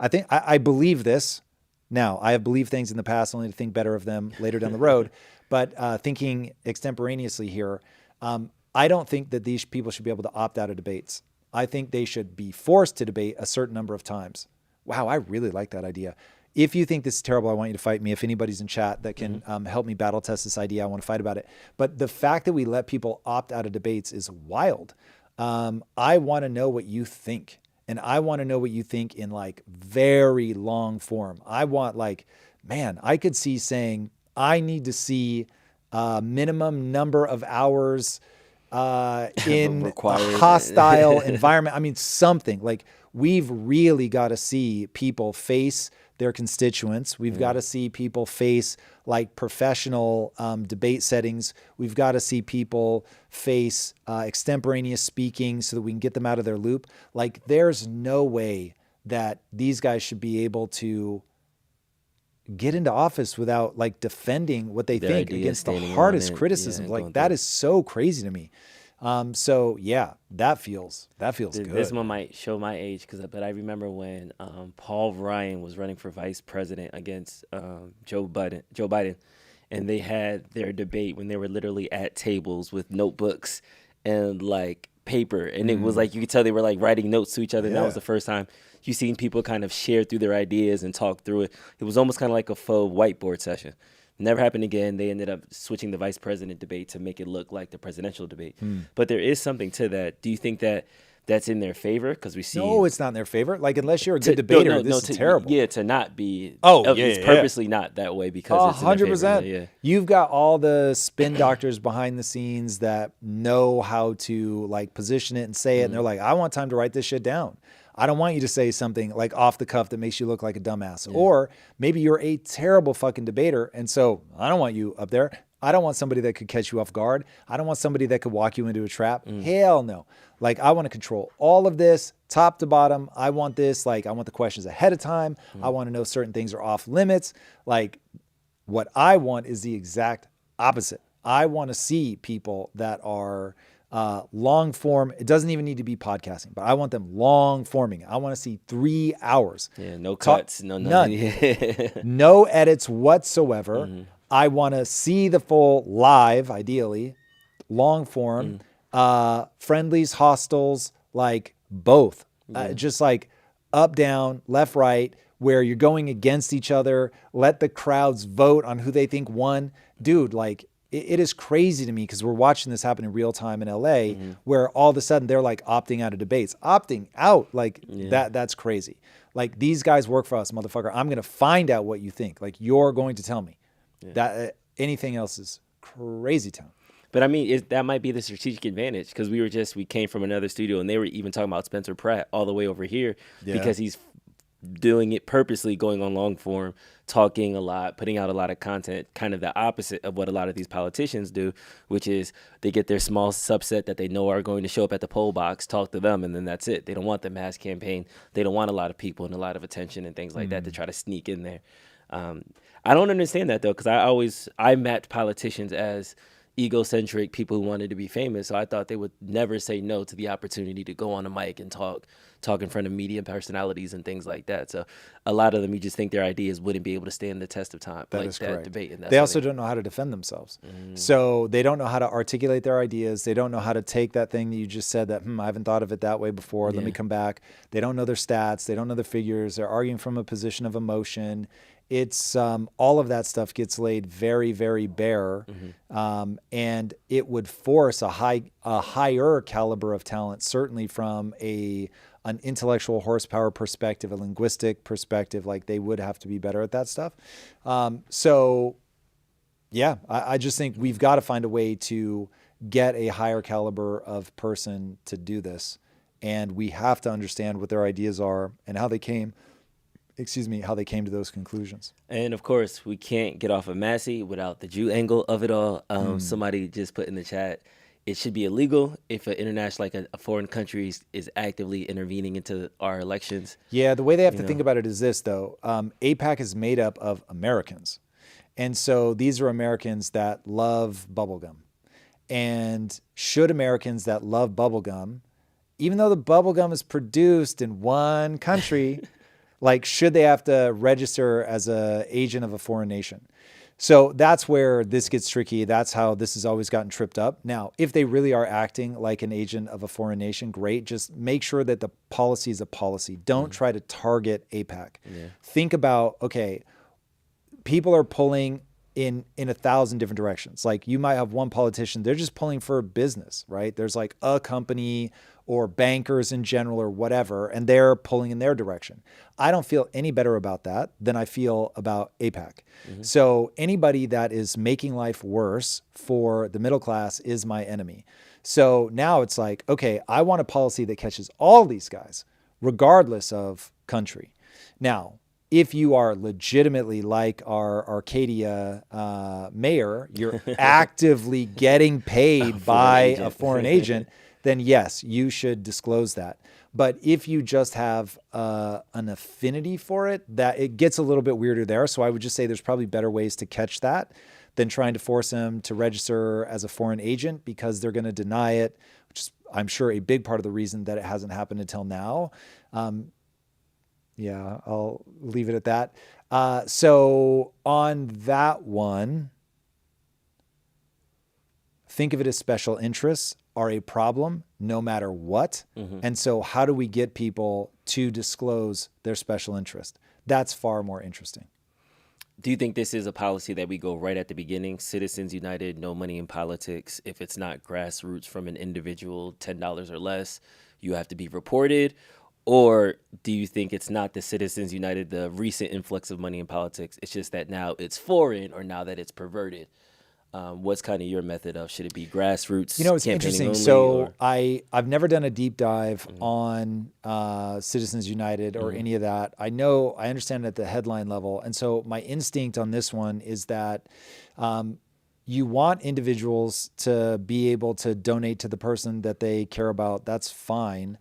I believe this. Now, I have believed things in the past only to think better of them later down the road. But thinking extemporaneously here, I don't think that these people should be able to opt out of debates. I think they should be forced to debate a certain number of times. Wow, I really like that idea. if you think this is terrible, I want you to fight me. If anybody's in chat that can help me battle test this idea, I want to fight about it. But the fact that we let people opt out of debates is wild. I want to know what you think. And I want to know what you think in like very long form. I want like, man, I could see saying, I need to see a minimum number of hours in a hostile environment. I mean, something like we've really got to see people face their constituents. We've got to see people face like professional debate settings. We've got to see people face extemporaneous speaking so that we can get them out of their loop. Like there's no way that these guys should be able to get into office without like defending what they think against the hardest criticism. Like that is so crazy to me. So yeah, that feels good. This one might show my age, but I remember when Paul Ryan was running for vice president against Joe Biden, and they had their debate when they were literally at tables with notebooks and like paper, and it was like you could tell they were like writing notes to each other. And that was the first time you seen people kind of share through their ideas and talk through it. It was almost kind of like a faux whiteboard session. Never happened again. They ended up switching the vice president debate to make it look like the presidential debate. But there is something to that. Do you think that that's in their favor? Because we see. No, it's not in their favor. Like, unless you're a good debater, this is terrible. Yeah, to not be. It's purposely not that way because it's 100%. Yeah. You've got all the spin doctors behind the scenes that know how to like position it and say it. And they're like, I want time to write this shit down. I don't want you to say something like off the cuff that makes you look like a dumbass. Or maybe you're a terrible fucking debater. And so I don't want you up there. I don't want somebody that could catch you off guard. I don't want somebody that could walk you into a trap. Hell no. Like I want to control all of this top to bottom. I want this, like I want the questions ahead of time. I want to know certain things are off limits. Like what I want is the exact opposite. I want to see people that are long form. It doesn't even need to be podcasting, but I want them long forming. I want to see 3 hours. Yeah, no cuts, none. No edits whatsoever. I want to see the full live, ideally, long form, friendlies, hostiles, like both. Just like up, down, left, right, where you're going against each other. Let the crowds vote on who they think won. Dude, like it is crazy to me because we're watching this happen in real time in LA where all of a sudden they're like opting out of debates. Opting out, like that's crazy. Like these guys work for us, motherfucker. I'm going to find out what you think. Like you're going to tell me. That anything else is crazy town. But I mean, that might be the strategic advantage because we came from another studio and they were even talking about Spencer Pratt all the way over here because he's doing it purposely, going on long form, talking a lot, putting out a lot of content, kind of the opposite of what a lot of these politicians do, which is they get their small subset that they know are going to show up at the poll box, talk to them, and then that's it. They don't want the mass campaign. They don't want a lot of people and a lot of attention and things like that to try to sneak in there. I don't understand that though, because I mapped politicians as egocentric people who wanted to be famous. So I thought they would never say no to the opportunity to go on a mic and talk in front of media personalities and things like that. So a lot of them, you just think their ideas wouldn't be able to stand the test of time. That is correct. Debate. And they also don't know how to defend themselves. So they don't know how to articulate their ideas. They don't know how to take that thing that you just said that, I haven't thought of it that way before. Let me come back. They don't know their stats. They don't know their figures. They're arguing from a position of emotion. It's all of that stuff gets laid very, very bare, and it would force a higher caliber of talent, certainly from an intellectual horsepower perspective, a linguistic perspective. Like they would have to be better at that stuff. So, yeah, I just think we've got to find a way to get a higher caliber of person to do this, and we have to understand what their ideas are and how they came to those conclusions. And of course, we can't get off of Massie without the Jew angle of it all. Somebody just put in the chat, it should be illegal if an international, like a foreign country is actively intervening into our elections. Yeah, the way they have to think about it is this, though. APAC is made up of Americans. And so these are Americans that love bubblegum. And should Americans that love bubblegum, even though the bubblegum is produced in one country, like, should they have to register as an agent of a foreign nation? So that's where this gets tricky. That's how this has always gotten tripped up. Now, if they really are acting like an agent of a foreign nation, great. Just make sure that the policy is a policy. Don't try to target APAC. Think about, okay, people are pulling in 1,000 different directions. Like you might have one politician, they're just pulling for business, right? There's like a company or bankers in general or whatever, and they're pulling in their direction. I don't feel any better about that than I feel about APAC. So anybody that is making life worse for the middle class is my enemy. So now it's like, okay, I want a policy that catches all these guys, regardless of country. Now, if you are legitimately like our Arcadia mayor, you're actively getting paid by a foreign agent, then yes, you should disclose that. But if you just have an affinity for it, that it gets a little bit weirder there. So I would just say there's probably better ways to catch that than trying to force them to register as a foreign agent, because they're going to deny it, which is, I'm sure, a big part of the reason that it hasn't happened until now. Yeah, I'll leave it at that. So on that one, think of it as special interests are a problem no matter what. And so how do we get people to disclose their special interest? That's far more interesting. Do you think this is a policy that we go right at the beginning? Citizens United, no money in politics. If it's not grassroots from an individual, $10 or less, you have to be reported? Or do you think it's not the Citizens United, the recent influx of money in politics? It's just that now it's foreign, or now that it's perverted? What's kind of your method of, should it be grassroots? You know, it's interesting. Only, so I've never done a deep dive on Citizens United or any of that. I understand at the headline level. And so my instinct on this one is that you want individuals to be able to donate to the person that they care about. That's fine.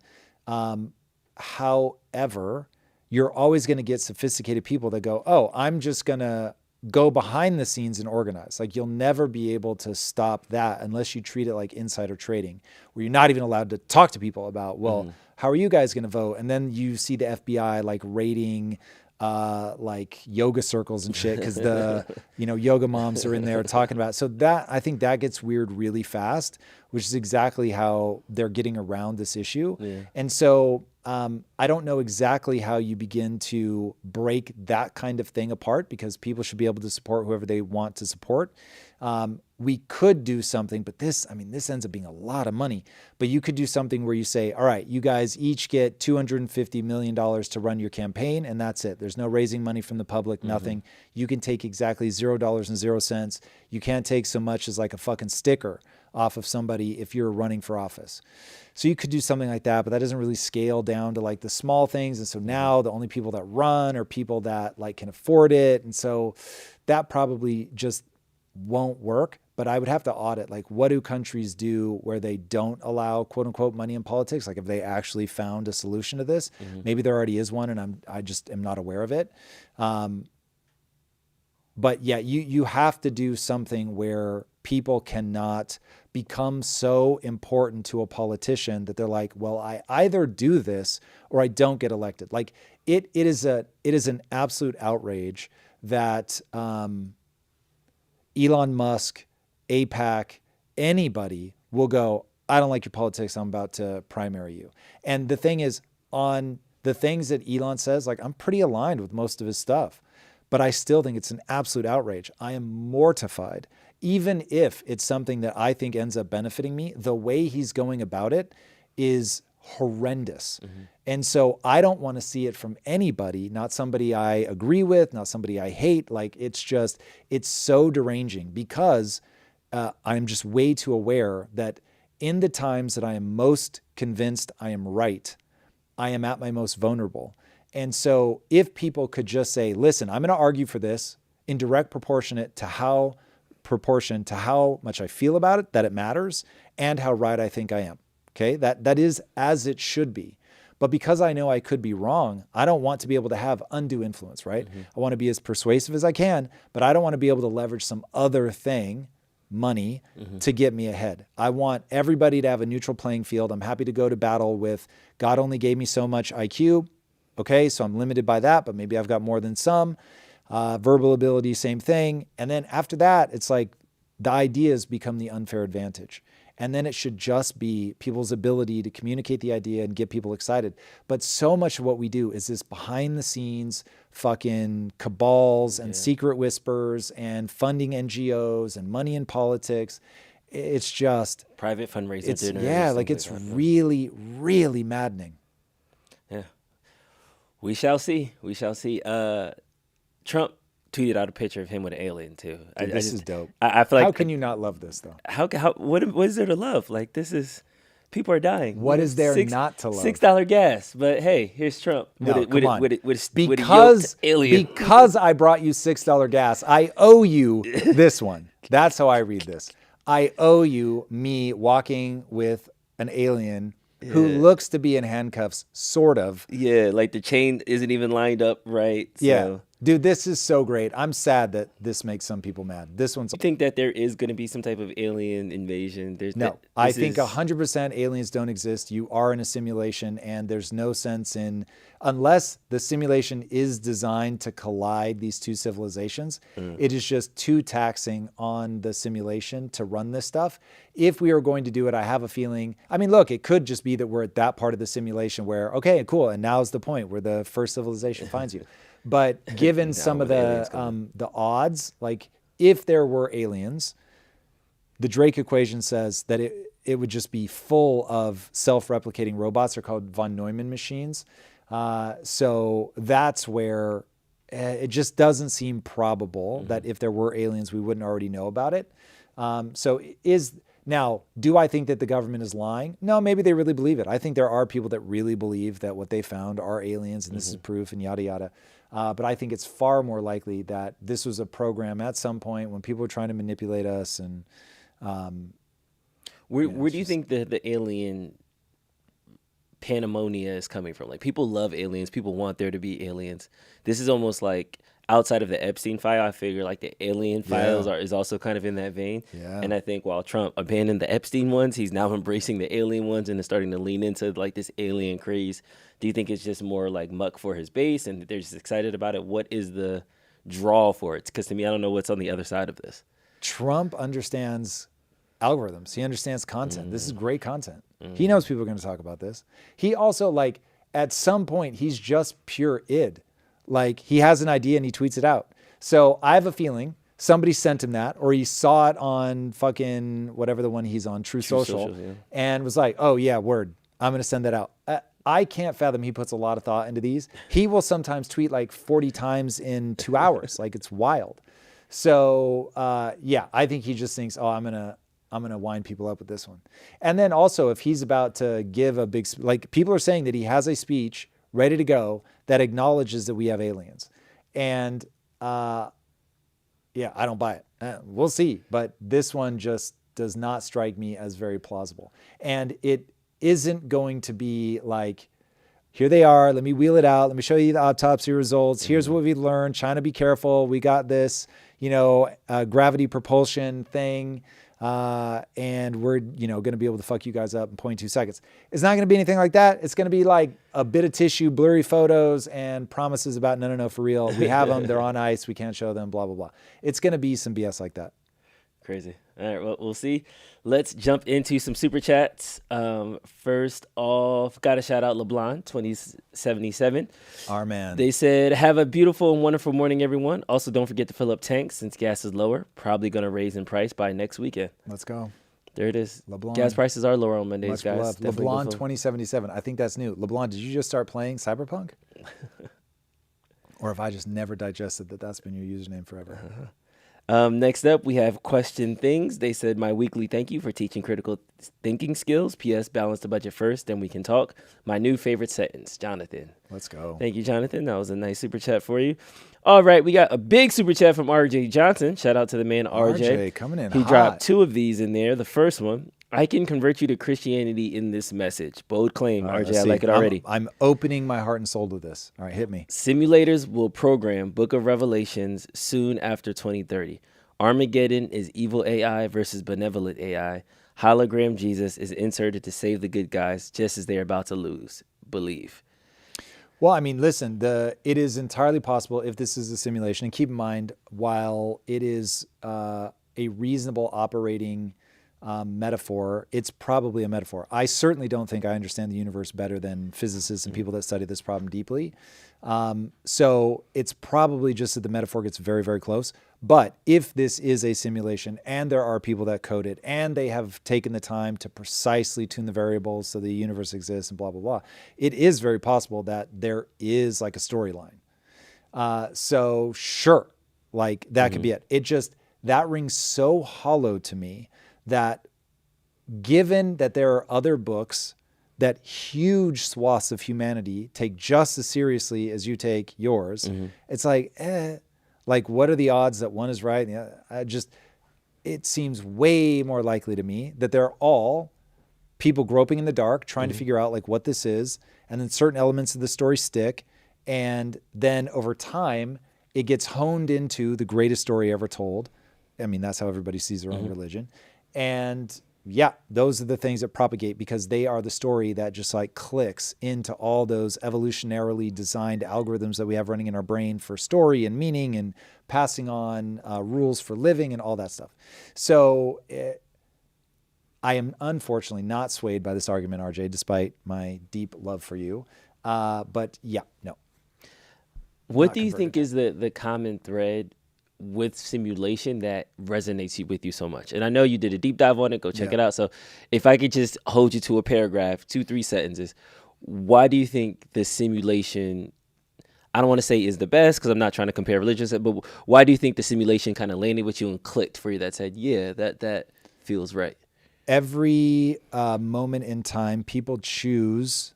However, you're always going to get sophisticated people that go, oh, I'm just going to go behind the scenes and organize. Like, you'll never be able to stop that unless you treat it like insider trading, where you're not even allowed to talk to people about, well, how are you guys going to vote? And then you see the FBI like raiding like yoga circles and shit, because the yoga moms are in there talking about it. So that, I think that gets weird really fast, which is exactly how they're getting around this issue. And so I don't know exactly how you begin to break that kind of thing apart, because people should be able to support whoever they want to support. We could do something, but this ends up being a lot of money. But you could do something where you say, all right, you guys each get $250 million to run your campaign, and that's it. There's no raising money from the public, nothing. You can take exactly $0.00. You can't take so much as like a fucking sticker off of somebody if you're running for office. So you could do something like that, but that doesn't really scale down to like the small things. And so now the only people that run are people that like can afford it. And so that probably just won't work. But I would have to audit, like, what do countries do where they don't allow quote unquote money in politics? Like, if they actually found a solution to this, maybe there already is one and I just am not aware of it. But yeah, you have to do something where people cannot become so important to a politician that they're like, well, I either do this or I don't get elected. Like, it is an absolute outrage that Elon Musk, APAC, anybody will go, I don't like your politics, I'm about to primary you. And the thing is, on the things that Elon says, like, I'm pretty aligned with most of his stuff, but I still think it's an absolute outrage. I am mortified. Even if it's something that I think ends up benefiting me, the way he's going about it is horrendous. And so I don't want to see it from anybody, not somebody I agree with, not somebody I hate. Like, it's so deranging, because I'm just way too aware that in the times that I am most convinced I am right, I am at my most vulnerable. And so if people could just say, listen, I'm going to argue for this in direct proportion to how much I feel about it, that it matters, and how right I think I am. Okay, that is as it should be. But because I know I could be wrong, I don't want to be able to have undue influence, right? I want to be as persuasive as I can, but I don't want to be able to leverage some other thing, money, to get me ahead. I want everybody to have a neutral playing field. I'm happy to go to battle with, God only gave me so much IQ. Okay, so I'm limited by that, but maybe I've got more than some. Verbal ability, same thing. And then after that, it's like the ideas become the unfair advantage. And then it should just be people's ability to communicate the idea and get people excited. But so much of what we do is this behind the scenes fucking cabals and secret whispers and funding NGOs and money in politics. It's just private fundraiser dinners. Yeah, like it's really, really maddening. Yeah. We shall see. We shall see. Trump tweeted out a picture of him with an alien too. Dude, this is dope. I feel like how can you not love this though? What is there to love? Like this is, people are dying. What is there not to love? $6 gas, but hey, here's Trump because alien. Because I brought you $6 gas, I owe you this one. That's how I read this. I owe you me walking with an alien who looks to be in handcuffs, sort of. Yeah, like the chain isn't even lined up right. So. Yeah. Dude, this is so great. I'm sad that this makes some people mad. This one's... You think that there is going to be some type of alien invasion? No, I think 100% aliens don't exist. You are in a simulation, and there's no sense in... Unless the simulation is designed to collide these two civilizations, it is just too taxing on the simulation to run this stuff. If we are going to do it, I have a feeling... I mean, look, it could just be that we're at that part of the simulation where, okay, cool, and now's the point where the first civilization finds you. But given some of the odds, like if there were aliens, the Drake equation says that it would just be full of self-replicating robots. They're called von Neumann machines. So that's where it just doesn't seem probable that if there were aliens, we wouldn't already know about it. Now, do I think that the government is lying? No, maybe they really believe it. I think there are people that really believe that what they found are aliens and this is proof and yada, yada. But I think it's far more likely that this was a program at some point when people were trying to manipulate us. And where do you think the alien pandemonia is coming from? Like, people love aliens. People want there to be aliens. This is almost like outside of the Epstein file. I figure like the alien files is also kind of in that vein. Yeah. And I think while Trump abandoned the Epstein ones, he's now embracing the alien ones and is starting to lean into like this alien craze. Do you think it's just more like muck for his base and they're just excited about it? What is the draw for it? Because to me, I don't know what's on the other side of this. Trump understands algorithms. He understands content. This is great content. He knows people are going to talk about this. He also, like, at some point, he's just pure id. Like, he has an idea and he tweets it out. So I have a feeling somebody sent him that, or he saw it on fucking whatever the one he's on, True Social, and was like, oh yeah, word, I'm going to send that out. I can't fathom he puts a lot of thought into these. He will sometimes tweet like 40 times in 2 hours. Like, it's wild. So yeah, I think he just thinks, oh, I'm gonna wind people up with this one. And then also, if he's about to give a big, like, people are saying that he has a speech ready to go that acknowledges that we have aliens. And yeah, I don't buy it. We'll see. But this one just does not strike me as very plausible. And it isn't going to be like, here they are, let me wheel it out, let me show you the autopsy results, here's what we learned, China, be careful, we got this, gravity propulsion thing, and we're, going to be able to fuck you guys up in 0.2 seconds. It's not going to be anything like that. It's going to be like a bit of tissue, blurry photos, and promises about, no, for real, we have them, they're on ice, we can't show them, blah, blah, blah. It's going to be some BS like that. Crazy. All right, well, we'll see. Let's jump into some super chats. First off, got to shout out LeBlanc 2077. Our man. They said, have a beautiful and wonderful morning, everyone. Also, don't forget to fill up tanks since gas is lower. Probably going to raise in price by next weekend. Let's go. There it is. LeBlanc. Gas prices are lower on Mondays, Much guys. LeBlanc 2077. I think that's new. LeBlanc, did you just start playing Cyberpunk? Or have I just never digested that that's been your username forever? Next up, we have Question Things. They said, my weekly thank you for teaching critical thinking skills. P.S. Balance the budget first, then we can talk. My new favorite sentence, Jonathan. Let's go. Thank you, Jonathan. That was a nice super chat for you. All right, we got a big super chat from RJ Johnson. Shout out to the man, RJ. RJ coming in He hot. dropped 2 of these in there. The first one, I can convert you to Christianity in this message. Bold claim, right, RJ. I like it already. I'm opening my heart and soul to this. All right, hit me. Simulators will program Book of Revelations soon after 2030. Armageddon is evil AI versus benevolent AI. Hologram Jesus is inserted to save the good guys just as they're about to lose. Believe. Well, I mean, listen, it is entirely possible if this is a simulation, and keep in mind, while it is a reasonable operating metaphor, it's probably a metaphor. I certainly don't think I understand the universe better than physicists and people that study this problem deeply. So it's probably just that the metaphor gets very, very close. But if this is a simulation and there are people that code it and they have taken the time to precisely tune the variables so the universe exists and blah, blah, blah, it is very possible that there is like a storyline. So sure, like that could be it. It just, that rings so hollow to me that given that there are other books that huge swaths of humanity take just as seriously as you take yours, it's like, like, what are the odds that one is right? It seems way more likely to me that they're all people groping in the dark, trying to figure out like what this is. And then certain elements of the story stick. And then over time, it gets honed into the greatest story ever told. I mean, that's how everybody sees their own religion. And yeah, those are the things that propagate because they are the story that just like clicks into all those evolutionarily designed algorithms that we have running in our brain for story and meaning and passing on rules for living and all that stuff. So I am unfortunately not swayed by this argument, RJ, despite my deep love for you. But yeah, no. What do you think is the common thread with simulation that resonates with you so much? And I know you did a deep dive on it. Go check it out. So if I could just hold you to a paragraph, 2-3 sentences, why do you think the simulation, I don't want to say is the best because I'm not trying to compare religions, but why do you think the simulation kind of landed with you and clicked for you that said, yeah, that feels right? Every moment in time, people choose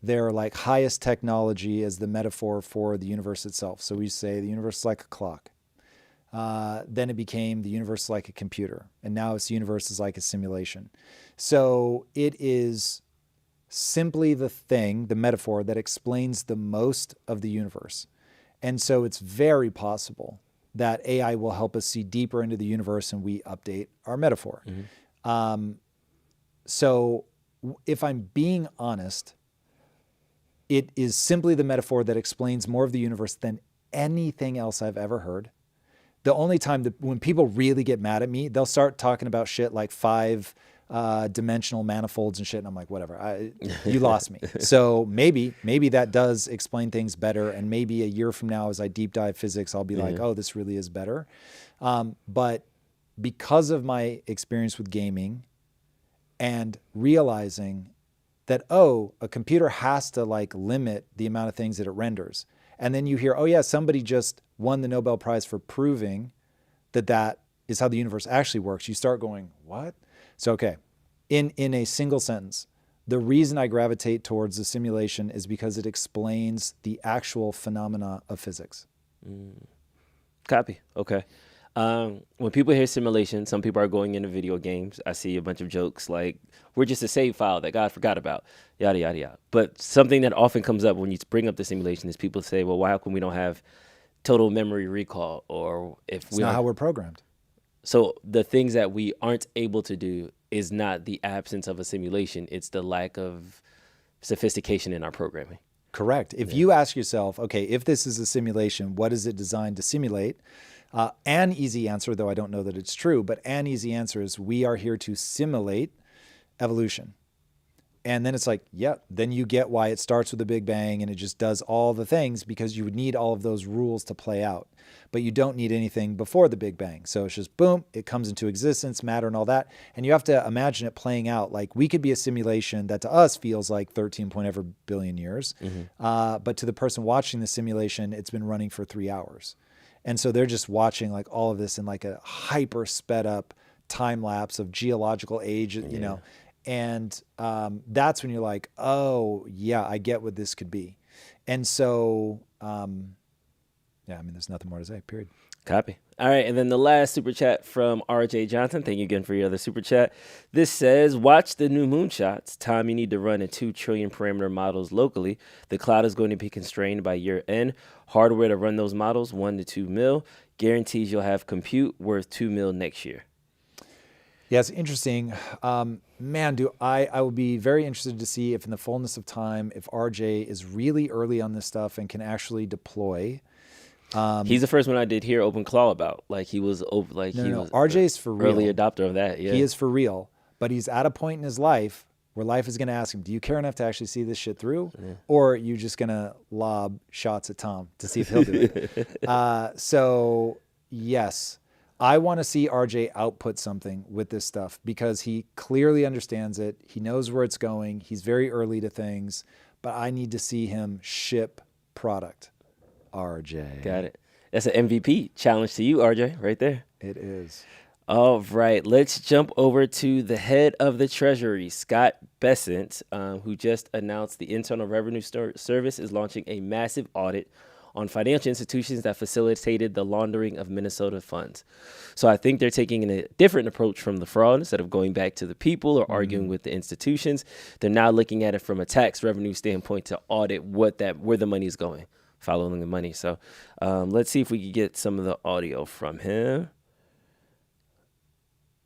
their like highest technology as the metaphor for the universe itself. So we say the universe is like a clock. Then it became the universe is like a computer. And now it's the universe is like a simulation. So it is simply the thing, the metaphor that explains the most of the universe. And so it's very possible that AI will help us see deeper into the universe and we update our metaphor. So if I'm being honest, it is simply the metaphor that explains more of the universe than anything else I've ever heard. The only time when people really get mad at me, they'll start talking about shit like 5-dimensional manifolds and shit. And I'm like, whatever, you lost me. So maybe that does explain things better. And maybe a year from now, as I deep dive physics, I'll be like, oh, this really is better. But because of my experience with gaming and realizing that, oh, a computer has to like limit the amount of things that it renders. And then you hear, oh yeah, somebody just won the Nobel Prize for proving that that is how the universe actually works. You start going, what? So, okay, in a single sentence, the reason I gravitate towards the simulation is because it explains the actual phenomena of physics. Copy. Okay. When people hear simulation, some people are going into video games. I see a bunch of jokes like, we're just a save file that God forgot about, yada, yada, yada. But something that often comes up when you bring up the simulation is people say, well, why come we don't have total memory recall? Or if it's not how we're programmed. So the things that we aren't able to do is not the absence of a simulation. It's the lack of sophistication in our programming. Correct. If you ask yourself, okay, if this is a simulation, what is it designed to simulate? An easy answer, though I don't know that it's true, but an easy answer is we are here to simulate evolution. And then it's like, yeah, then you get why it starts with the Big Bang and it just does all the things because you would need all of those rules to play out. But you don't need anything before the Big Bang. So it's just boom, it comes into existence, matter and all that. And you have to imagine it playing out. Like we could be a simulation that to us feels like 13 point ever billion years. But to the person watching the simulation, it's been running for 3 hours. And so they're just watching like all of this in like a hyper sped up time lapse of geological age, you know. And that's when you're like, oh, yeah, I get what this could be. And so, yeah, I mean, there's nothing more to say, period. Copy. All right, and then the last super chat from RJ Johnson. Thank you again for your other super chat. This says, watch the new moonshots. Tom, you need to run a 2 trillion parameter models locally. The cloud is going to be constrained by year end. Hardware to run those models, 1 to 2 mil. Guarantees you'll have compute worth 2 mil next year. Yeah, it's interesting. Man, I will be very interested to see if in the fullness of time, if RJ is really early on this stuff and can actually deploy. He's the first one I did hear open claw about. Like he was No. RJ's for real. Early adopter of that. Yeah, he is for real. But he's at a point in his life where life is going to ask him, do you care enough to actually see this shit through? Yeah. Or are you just going to lob shots at Tom to see if he'll do it? So yes, I want to see RJ output something with this stuff because he clearly understands it. He knows where it's going. He's very early to things, but I need to see him ship product. RJ. Got it. That's an MVP challenge to you, RJ, right there. It is. All right, let's jump over to the head of the Treasury, Scott Bessent, who just announced the Internal Revenue Service is launching a massive audit on financial institutions that facilitated the laundering of Minnesota funds. So I think they're taking a different approach from the fraud. Instead of going back to the people or arguing with the institutions, they're now looking at it from a tax revenue standpoint to audit where the money is going, following the money. So let's see if we can get some of the audio from him.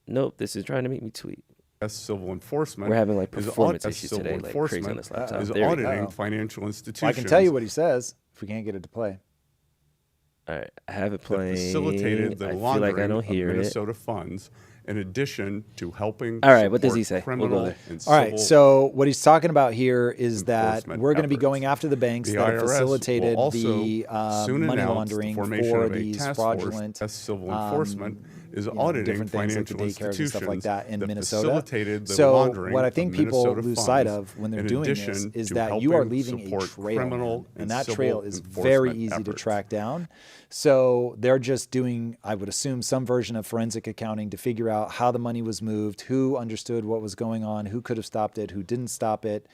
Nope, this is trying to make me tweet. As civil enforcement, we're having like performance issues today, like crazy on this laptop. Is auditing financial institutions. Well, I can tell you what he says if we can't get it to play. All right, I have it playing. Facilitated the I feel laundering like I don't of hear Minnesota funds, in addition to helping. All right, what does he say? Criminal We'll go there. and All right, civil so what he's talking about here is that enforcement we're going to be efforts. going after the banks The that have IRS facilitated will also the soon money announce laundering the formation for of a these task fraudulent force as civil enforcement is auditing different things like the financial daycares and stuff like institutions that in that Minnesota. facilitated the So laundering what I of think people Minnesota lose sight funds, of when they're in doing this addition is to that you are helping leaving a support trail, criminal man, and and that civil trail is very enforcement easy to efforts. track down. So they're just doing, I would assume, some version of forensic accounting to figure out how the money was moved, who understood what was going on, who could have stopped it, who didn't stop it,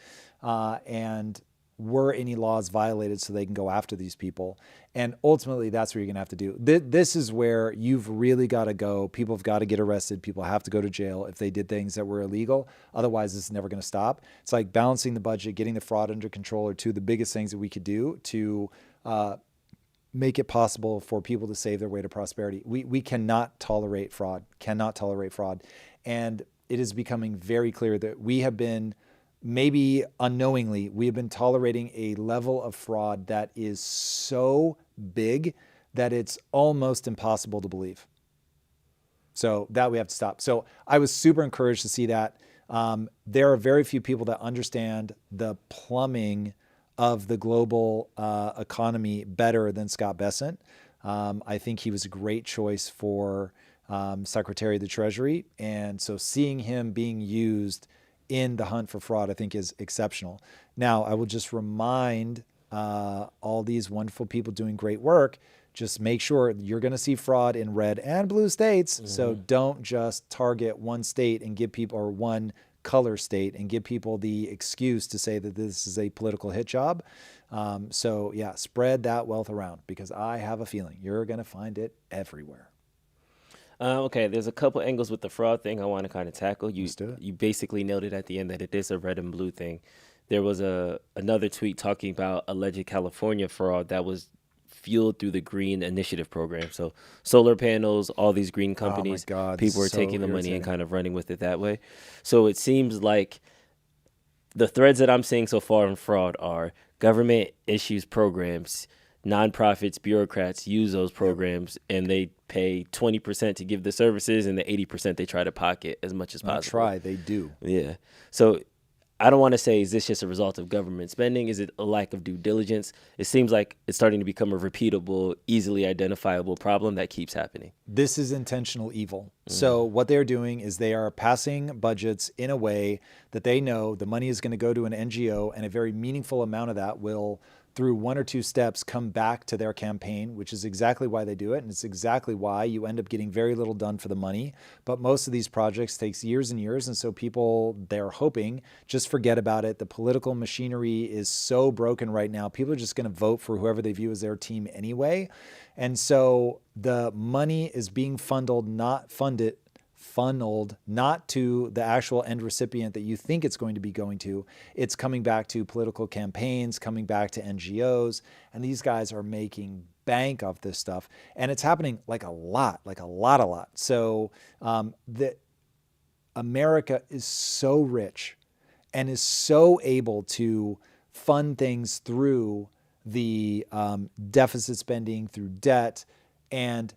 and were any laws violated so they can go after these people. And ultimately, that's what you're going to have to do. This is where you've really got to go. People have got to get arrested. People have to go to jail if they did things that were illegal. Otherwise, this is never going to stop. It's like balancing the budget, getting the fraud under control are two of the biggest things that we could do to make it possible for people to save their way to prosperity. We cannot tolerate fraud, And it is becoming very clear that we have been, maybe unknowingly, we have been tolerating a level of fraud that is so big that it's almost impossible to believe. So that we have to stop. So I was super encouraged to see that. There are very few people that understand the plumbing of the global economy better than Scott Bessent. I think he was a great choice for Secretary of the Treasury. And so seeing him being used in the hunt for fraud, I think is exceptional. Now, I will just remind all these wonderful people doing great work, just make sure you're going to see fraud in red and blue states. Mm-hmm. So don't just target one state and give people, or one color state and give people the excuse to say that this is a political hit job. So yeah, spread that wealth around, because I have a feeling you're going to find it everywhere. Okay, there's a couple angles with the fraud thing I want to kind of tackle. Let's do it. You basically noted at the end that it is a red and blue thing. There was another tweet talking about alleged California fraud that was fueled through the Green Initiative program. So solar panels, all these green companies, oh my God, people were so taking the money irritating. and kind of running with it that way. So it seems like the threads that I'm seeing so far in fraud are government issues programs, nonprofits, bureaucrats use those programs, and they pay 20% to give the services, and the 80% they try to pocket as much as possible. They do. Yeah. So I don't want to say, is this just a result of government spending? Is it a lack of due diligence? It seems like it's starting to become a repeatable, easily identifiable problem that keeps happening. This is intentional evil. So what they're doing is they are passing budgets in a way that they know the money is going to go to an NGO, and a very meaningful amount of that will, through one or two steps, come back to their campaign, which is exactly why they do it. And it's exactly why you end up getting very little done for the money. But most of these projects takes years and years. And so people, they're hoping, just forget about it. The political machinery is so broken right now. People are just going to vote for whoever they view as their team anyway. And so the money is being funneled not to the actual end recipient that you think it's going to be going to. It's coming back to political campaigns, coming back to NGOs, and these guys are making bank off this stuff. And it's happening like a lot. So America is so rich and is so able to fund things through the deficit spending, through debt, and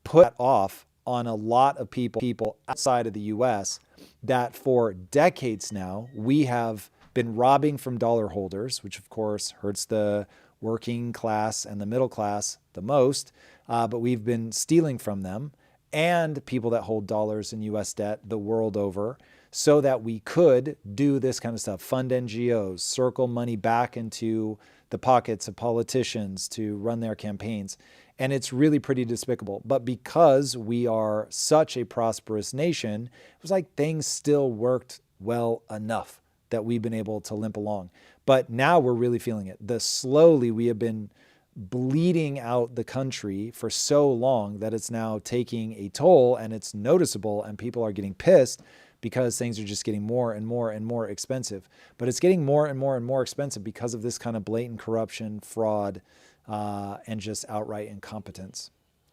put that off on a lot of people outside of the U.S. that for decades now we have been robbing from dollar holders, which of course hurts the working class and the middle class the most, but we've been stealing from them and people that hold dollars in U.S. debt the world over so that we could do this kind of stuff, fund NGOs, circle money back into the pockets of politicians to run their campaigns. And it's really pretty despicable. But because we are such a prosperous nation, it was like things still worked well enough that we've been able to limp along. But now we're really feeling it. Slowly we have been bleeding out the country for so long that it's now taking a toll, and it's noticeable, and people are getting pissed because things are just getting more and more and more expensive. But it's getting more and more and more expensive because of this kind of blatant corruption, fraud, and just outright incompetence.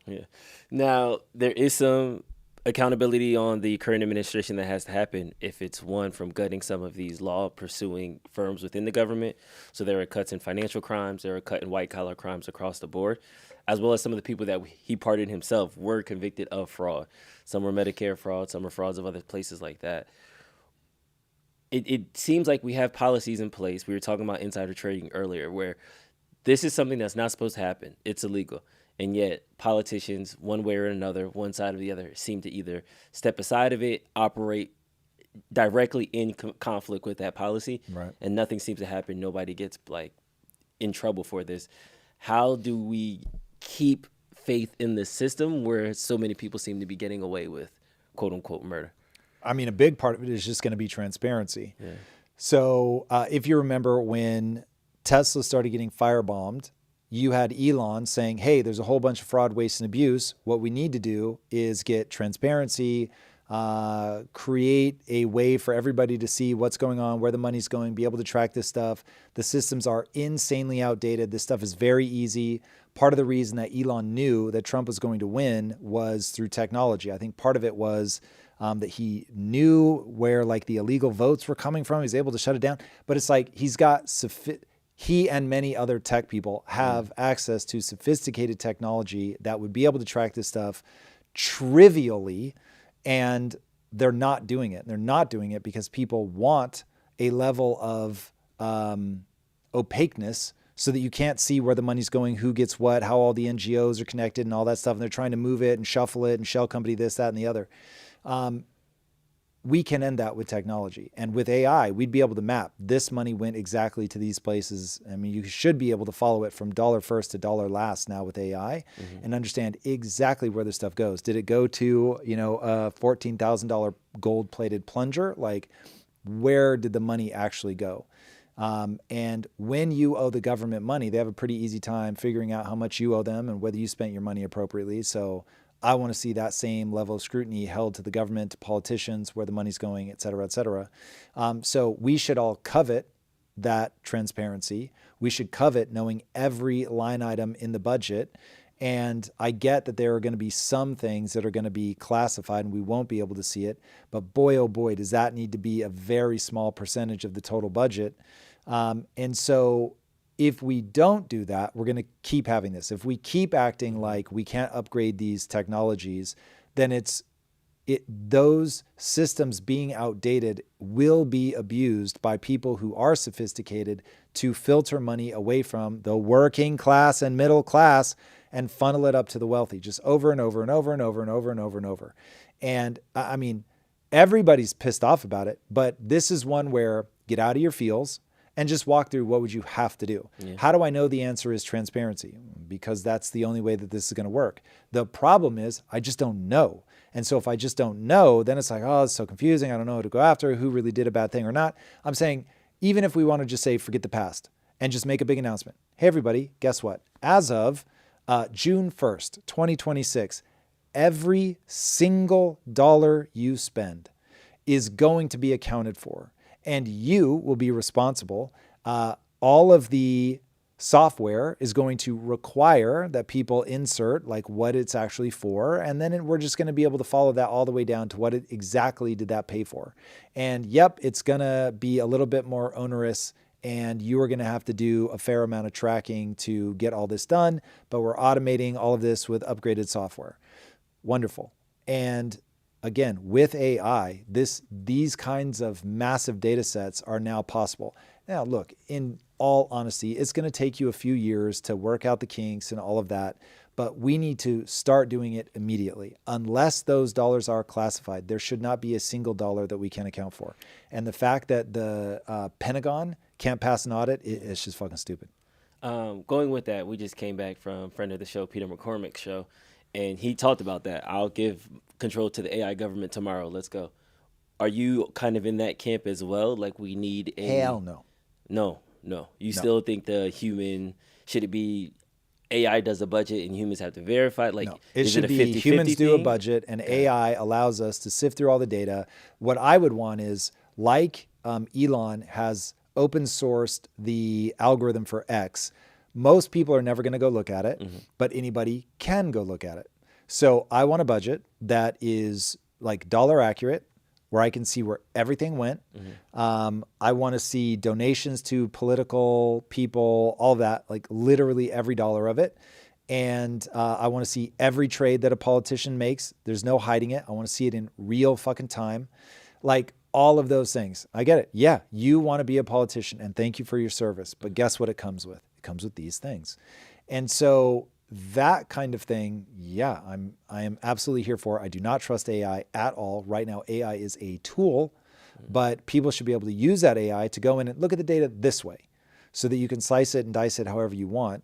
Yeah. Now, there is some accountability on the current administration that has to happen if it's one from gutting some of these law-pursuing firms within the government. So there are cuts in financial crimes, there are cuts in white-collar crimes across the board, as well as some of the people that he pardoned himself were convicted of fraud. Some were Medicare fraud, some were frauds of other places like that. It seems like we have policies in place. We were talking about insider trading earlier, where this is something that's not supposed to happen. It's illegal. And yet politicians, one way or another, one side or the other, seem to either step aside of it, operate directly in conflict with that policy, right, and nothing seems to happen. Nobody gets in trouble for this. How do we keep faith in the system where so many people seem to be getting away with quote unquote murder? I mean, a big part of it is just going to be transparency. Yeah. So if you remember when Tesla started getting firebombed, you had Elon saying, hey, there's a whole bunch of fraud, waste, and abuse. What we need to do is get transparency, create a way for everybody to see what's going on, where the money's going, be able to track this stuff. The systems are insanely outdated. This stuff is very easy. Part of the reason that Elon knew that Trump was going to win was through technology. I think part of it was that he knew where the illegal votes were coming from. He's able to shut it down. But it's like he and many other tech people have access to sophisticated technology that would be able to track this stuff trivially, and they're not doing it. They're not doing it because people want a level of opaqueness so that you can't see where the money's going, who gets what, how all the NGOs are connected and all that stuff. And they're trying to move it and shuffle it and shell company this, that, and the other. We can end that with technology. And with AI, we'd be able to map this money went exactly to these places. I mean, you should be able to follow it from dollar first to dollar last now with AI and understand exactly where this stuff goes. Did it go to, a $14,000 gold-plated plunger? Where did the money actually go? And when you owe the government money, they have a pretty easy time figuring out how much you owe them and whether you spent your money appropriately. So I want to see that same level of scrutiny held to the government, to politicians, where the money's going, et cetera, et cetera. So we should all covet that transparency. We should covet knowing every line item in the budget. And I get that there are going to be some things that are going to be classified and we won't be able to see it. But boy, oh boy, does that need to be a very small percentage of the total budget. And so if we don't do that, we're going to keep having this. If we keep acting like we can't upgrade these technologies, then those systems being outdated will be abused by people who are sophisticated to filter money away from the working class and middle class and funnel it up to the wealthy, just over and over and over and over and over and over and over. And I mean, everybody's pissed off about it, but this is one where get out of your feels and just walk through what would you have to do. Yeah. How do I know the answer is transparency? Because that's the only way that this is going to work. The problem is I just don't know. And so if I just don't know, then it's like, oh, it's so confusing. I don't know who to go after, who really did a bad thing or not. I'm saying, even if we want to just say, forget the past and just make a big announcement. Hey, everybody, guess what? As of June 1st, 2026, every single dollar you spend is going to be accounted for. And you will be responsible. All of the software is going to require that people insert like what it's actually for. And then we're just going to be able to follow that all the way down to what exactly did that pay for. And yep, it's going to be a little bit more onerous and you are going to have to do a fair amount of tracking to get all this done. But we're automating all of this with upgraded software. Wonderful. And again, with AI, these kinds of massive data sets are now possible. Now, look, in all honesty, it's going to take you a few years to work out the kinks and all of that, but we need to start doing it immediately. Unless those dollars are classified, there should not be a single dollar that we can account for. And the fact that the Pentagon can't pass an audit, it's just fucking stupid. Going with that, we just came back from friend of the show, Peter McCormick's show, and he talked about that. I'll give control to the AI government tomorrow. Let's go. Are you kind of in that camp as well? Like we need a... Hell no. No. You still think the human, should it be AI does a budget and humans have to verify? Like, no. It is should it a be 50-50 humans do a thing? budget and AI allows us to sift through all the data. What I would want is like Elon has open sourced the algorithm for X. Most people are never going to go look at it, but anybody can go look at it. So I want a budget that is like dollar accurate, where I can see where everything went. I want to see donations to political people, all that, like literally every dollar of it. And I want to see every trade that a politician makes. There's no hiding it. I want to see it in real fucking time. Like all of those things. I get it. Yeah, you want to be a politician and thank you for your service. But guess what it comes with? It comes with these things. And so that kind of thing, yeah, I am absolutely here for. I do not trust AI at all. Right now, AI is a tool, but people should be able to use that AI to go in and look at the data this way so that you can slice it and dice it however you want.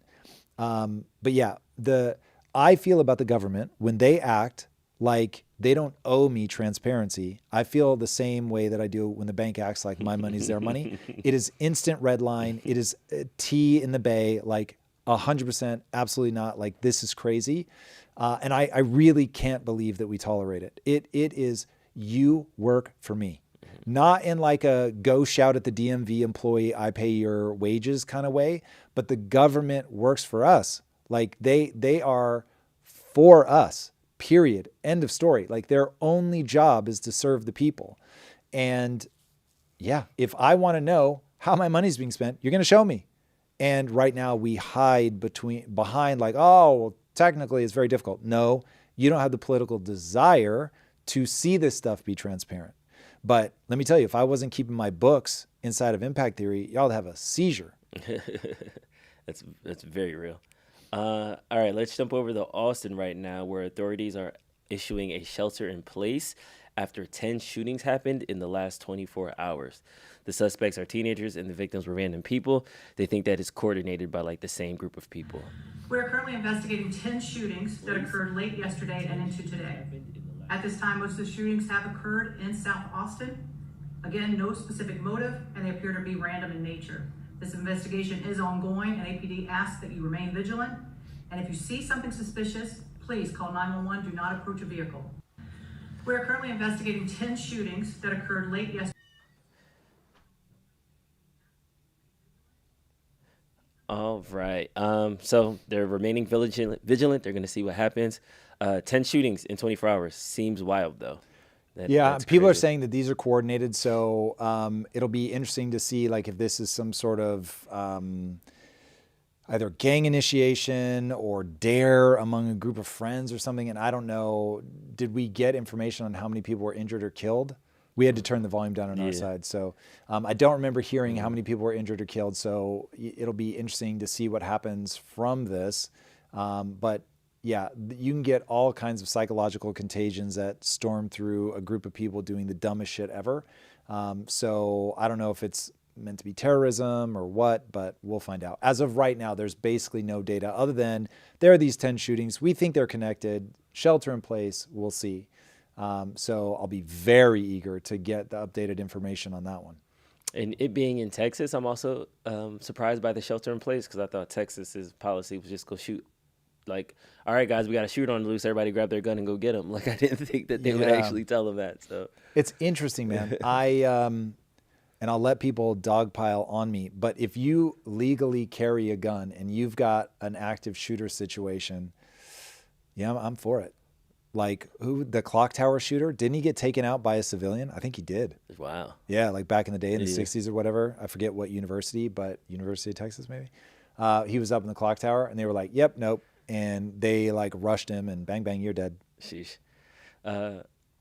But yeah, I feel about the government when they act like they don't owe me transparency. I feel the same way that I do when the bank acts like my money's their money. It is instant red line. It is tea in the bay, like 100%, absolutely not. Like this is crazy. And I really can't believe that we tolerate it. It is you work for me. Not in like a go shout at the DMV employee, I pay your wages kind of way, but the government works for us. Like they are for us, period. End of story. Like their only job is to serve the people. And yeah, if I want to know how my money's being spent, you're going to show me. And right now we hide behind like, oh, well, technically it's very difficult. No, you don't have the political desire to see this stuff be transparent. But let me tell you, if I wasn't keeping my books inside of impact theory, y'all would have a seizure. That's very real. All right, let's jump over to Austin right now, where authorities are issuing a shelter in place after 10 shootings happened in the last 24 hours. The suspects are teenagers and the victims were random people. They think that it's coordinated by like the same group of people. We're currently investigating 10 shootings that occurred late yesterday and into today. At this time, most of the shootings have occurred in South Austin. Again, no specific motive, and they appear to be random in nature. This investigation is ongoing, and APD asks that you remain vigilant. And if you see something suspicious, please call 911. Do not approach a vehicle. We're currently investigating 10 shootings that occurred late yesterday. All right. So they're remaining vigilant. They're going to see what happens. 10 shootings in 24 hours seems wild, though. That's people crazy. Are saying that these are coordinated. So it'll be interesting to see like if this is some sort of either gang initiation or dare among a group of friends or something. And I don't know, did we get information on how many people were injured or killed? We had to turn the volume down on our side. So I don't remember hearing how many people were injured or killed. So it'll be interesting to see what happens from this. But yeah, you can get all kinds of psychological contagions that storm through a group of people doing the dumbest shit ever. So I don't know if it's meant to be terrorism or what, but we'll find out. As of right now, there's basically no data other than there are these 10 shootings. We think they're connected. Shelter in place. We'll see. So I'll be very eager to get the updated information on that one. And it being in Texas, I'm also surprised by the shelter in place because I thought Texas's policy was just go shoot. Like, all right, guys, we got a shooter on the loose. Everybody grab their gun and go get him. Like, I didn't think that they would actually tell them that. So it's interesting, man. and I'll let people dogpile on me. But if you legally carry a gun and you've got an active shooter situation, yeah, I'm for it. Like the clock tower shooter, didn't he get taken out by a civilian? I think he did. Wow. Yeah, like back in the day in the 60s or whatever. I forget what university, but University of Texas maybe. He was up in the clock tower and they were like, yep, nope. And they like rushed him and bang, bang, you're dead. Sheesh.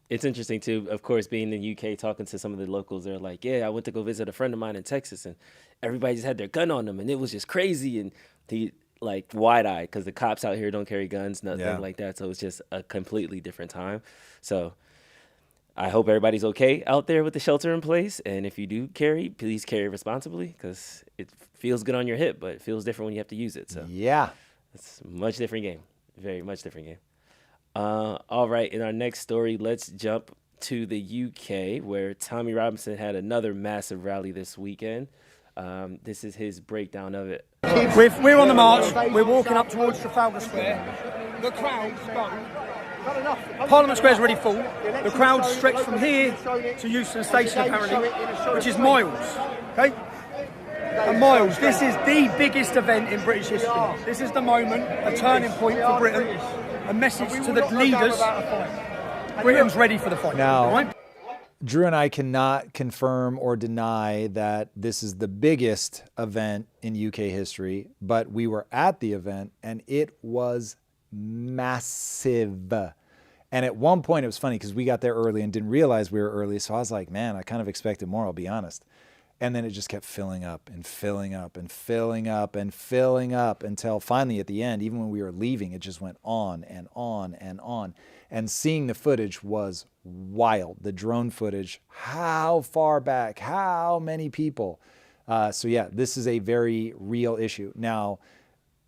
It's interesting too, of course, being in the UK, talking to some of the locals. They're like, yeah, I went to go visit a friend of mine in Texas and everybody just had their gun on them and it was just crazy. And he like wide-eyed because the cops out here don't carry guns, nothing like that. So it's just a completely different time. So I hope everybody's okay out there with the shelter in place. And if you do carry, please carry responsibly because it feels good on your hip, but it feels different when you have to use it. So yeah, it's a much different game, very much different game. All right, in our next story, let's jump to the UK where Tommy Robinson had another massive rally this weekend. This is his breakdown of it. We're on the march. We're walking up towards Trafalgar Square. The crowd's gone. Parliament Square's already full. The crowd's stretched from here to Euston Station, apparently, which is miles. Okay? And miles. This is the biggest event in British history. This is the moment, a turning point for Britain. A message to the leaders. Britain's ready for the fight. Now, right? Drew and I cannot confirm or deny that this is the biggest event in UK history, but we were at the event and it was massive. And at one point it was funny because we got there early and didn't realize we were early. So I was like, man, I kind of expected more, I'll be honest. And then it just kept filling up and filling up and filling up and filling up until finally at the end, even when we were leaving, it just went on and on and on. And seeing the footage was wild. The drone footage, how far back, how many people. So yeah, this is a very real issue. Now,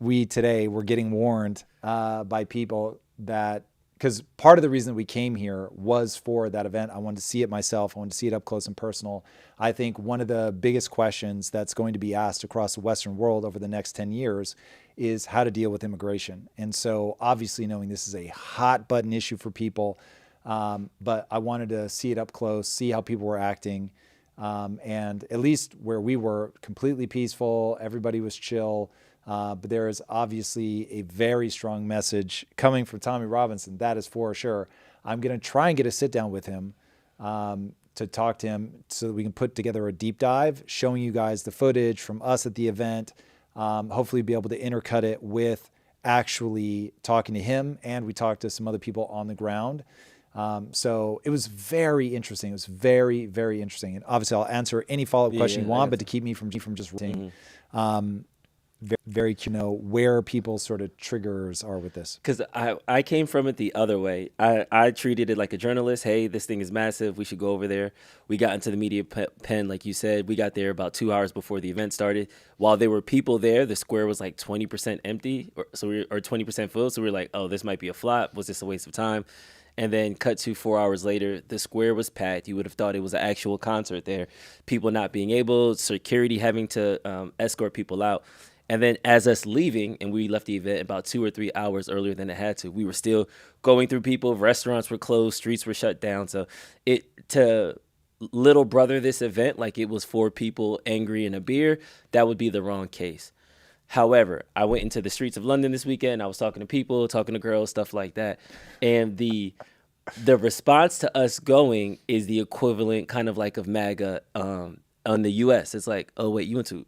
we're getting warned by people that, because part of the reason we came here was for that event. I wanted to see it myself. I wanted to see it up close and personal. I think one of the biggest questions that's going to be asked across the Western world over the next 10 years is how to deal with immigration. And so obviously knowing this is a hot button issue for people, but I wanted to see it up close, see how people were acting. And at least where we were, completely peaceful, everybody was chill. But there is obviously a very strong message coming from Tommy Robinson. That is for sure. I'm going to try and get a sit down with him to talk to him so that we can put together a deep dive, showing you guys the footage from us at the event. Hopefully be able to intercut it with actually talking to him. And we talked to some other people on the ground. So it was very interesting. It was very, very interesting. And obviously I'll answer any follow-up question you want, but to keep me from just ranting. Very curious to know where people's sort of triggers are with this. Because I came from it the other way. I treated it like a journalist. Hey, this thing is massive. We should go over there. We got into the media pen, like you said. We got there about 2 hours before the event started. While there were people there, the square was like 20% empty or 20% full. So we were like, oh, this might be a flop. Was this a waste of time? And then cut to 4 hours later, the square was packed. You would have thought it was an actual concert there. People not being able, security having to escort people out. And then as us leaving, and we left the event about 2 or 3 hours earlier than it had to, we were still going through people. Restaurants were closed. Streets were shut down. So to little brother this event like it was for people angry in a beer, that would be the wrong case. However, I went into the streets of London this weekend. I was talking to people, talking to girls, stuff like that. And the response to us going is the equivalent kind of like of MAGA on the U.S. It's like, oh, wait, you went to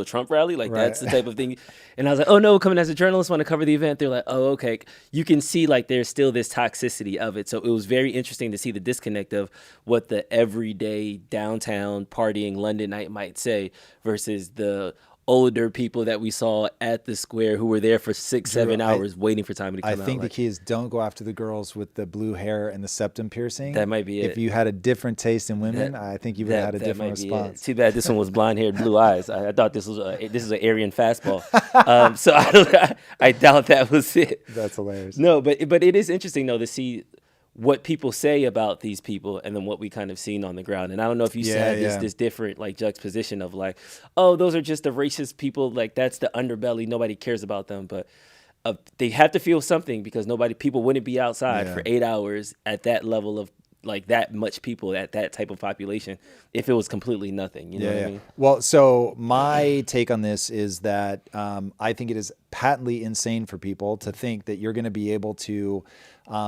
a Trump rally? Like, right. That's the type of thing. And I was like, oh, no, coming as a journalist, want to cover the event. They're like, oh, okay. You can see, like, there's still this toxicity of it. So it was very interesting to see the disconnect of what the everyday downtown partying London night might say versus the older people that we saw at the square who were there for 6-7 hours waiting for time to come out. I think the key is don't go after the girls with the blue hair and the septum piercing. That might be it. If you had a different taste in women, I think you would have had a different response. Too bad this one was blonde-haired, blue eyes. I thought this is an Aryan fastball. So I doubt that was it. That's hilarious. No, but it is interesting though to see what people say about these people and then what we kind of seen on the ground. And I don't know if you had this different like juxtaposition of like, oh, those are just the racist people. Like that's the underbelly. Nobody cares about them. But they have to feel something because people wouldn't be outside for 8 hours at that level of like that much people at that type of population if it was completely nothing. You know what I mean? Well, so my take on this is that I think it is patently insane for people to think that you're going to be able to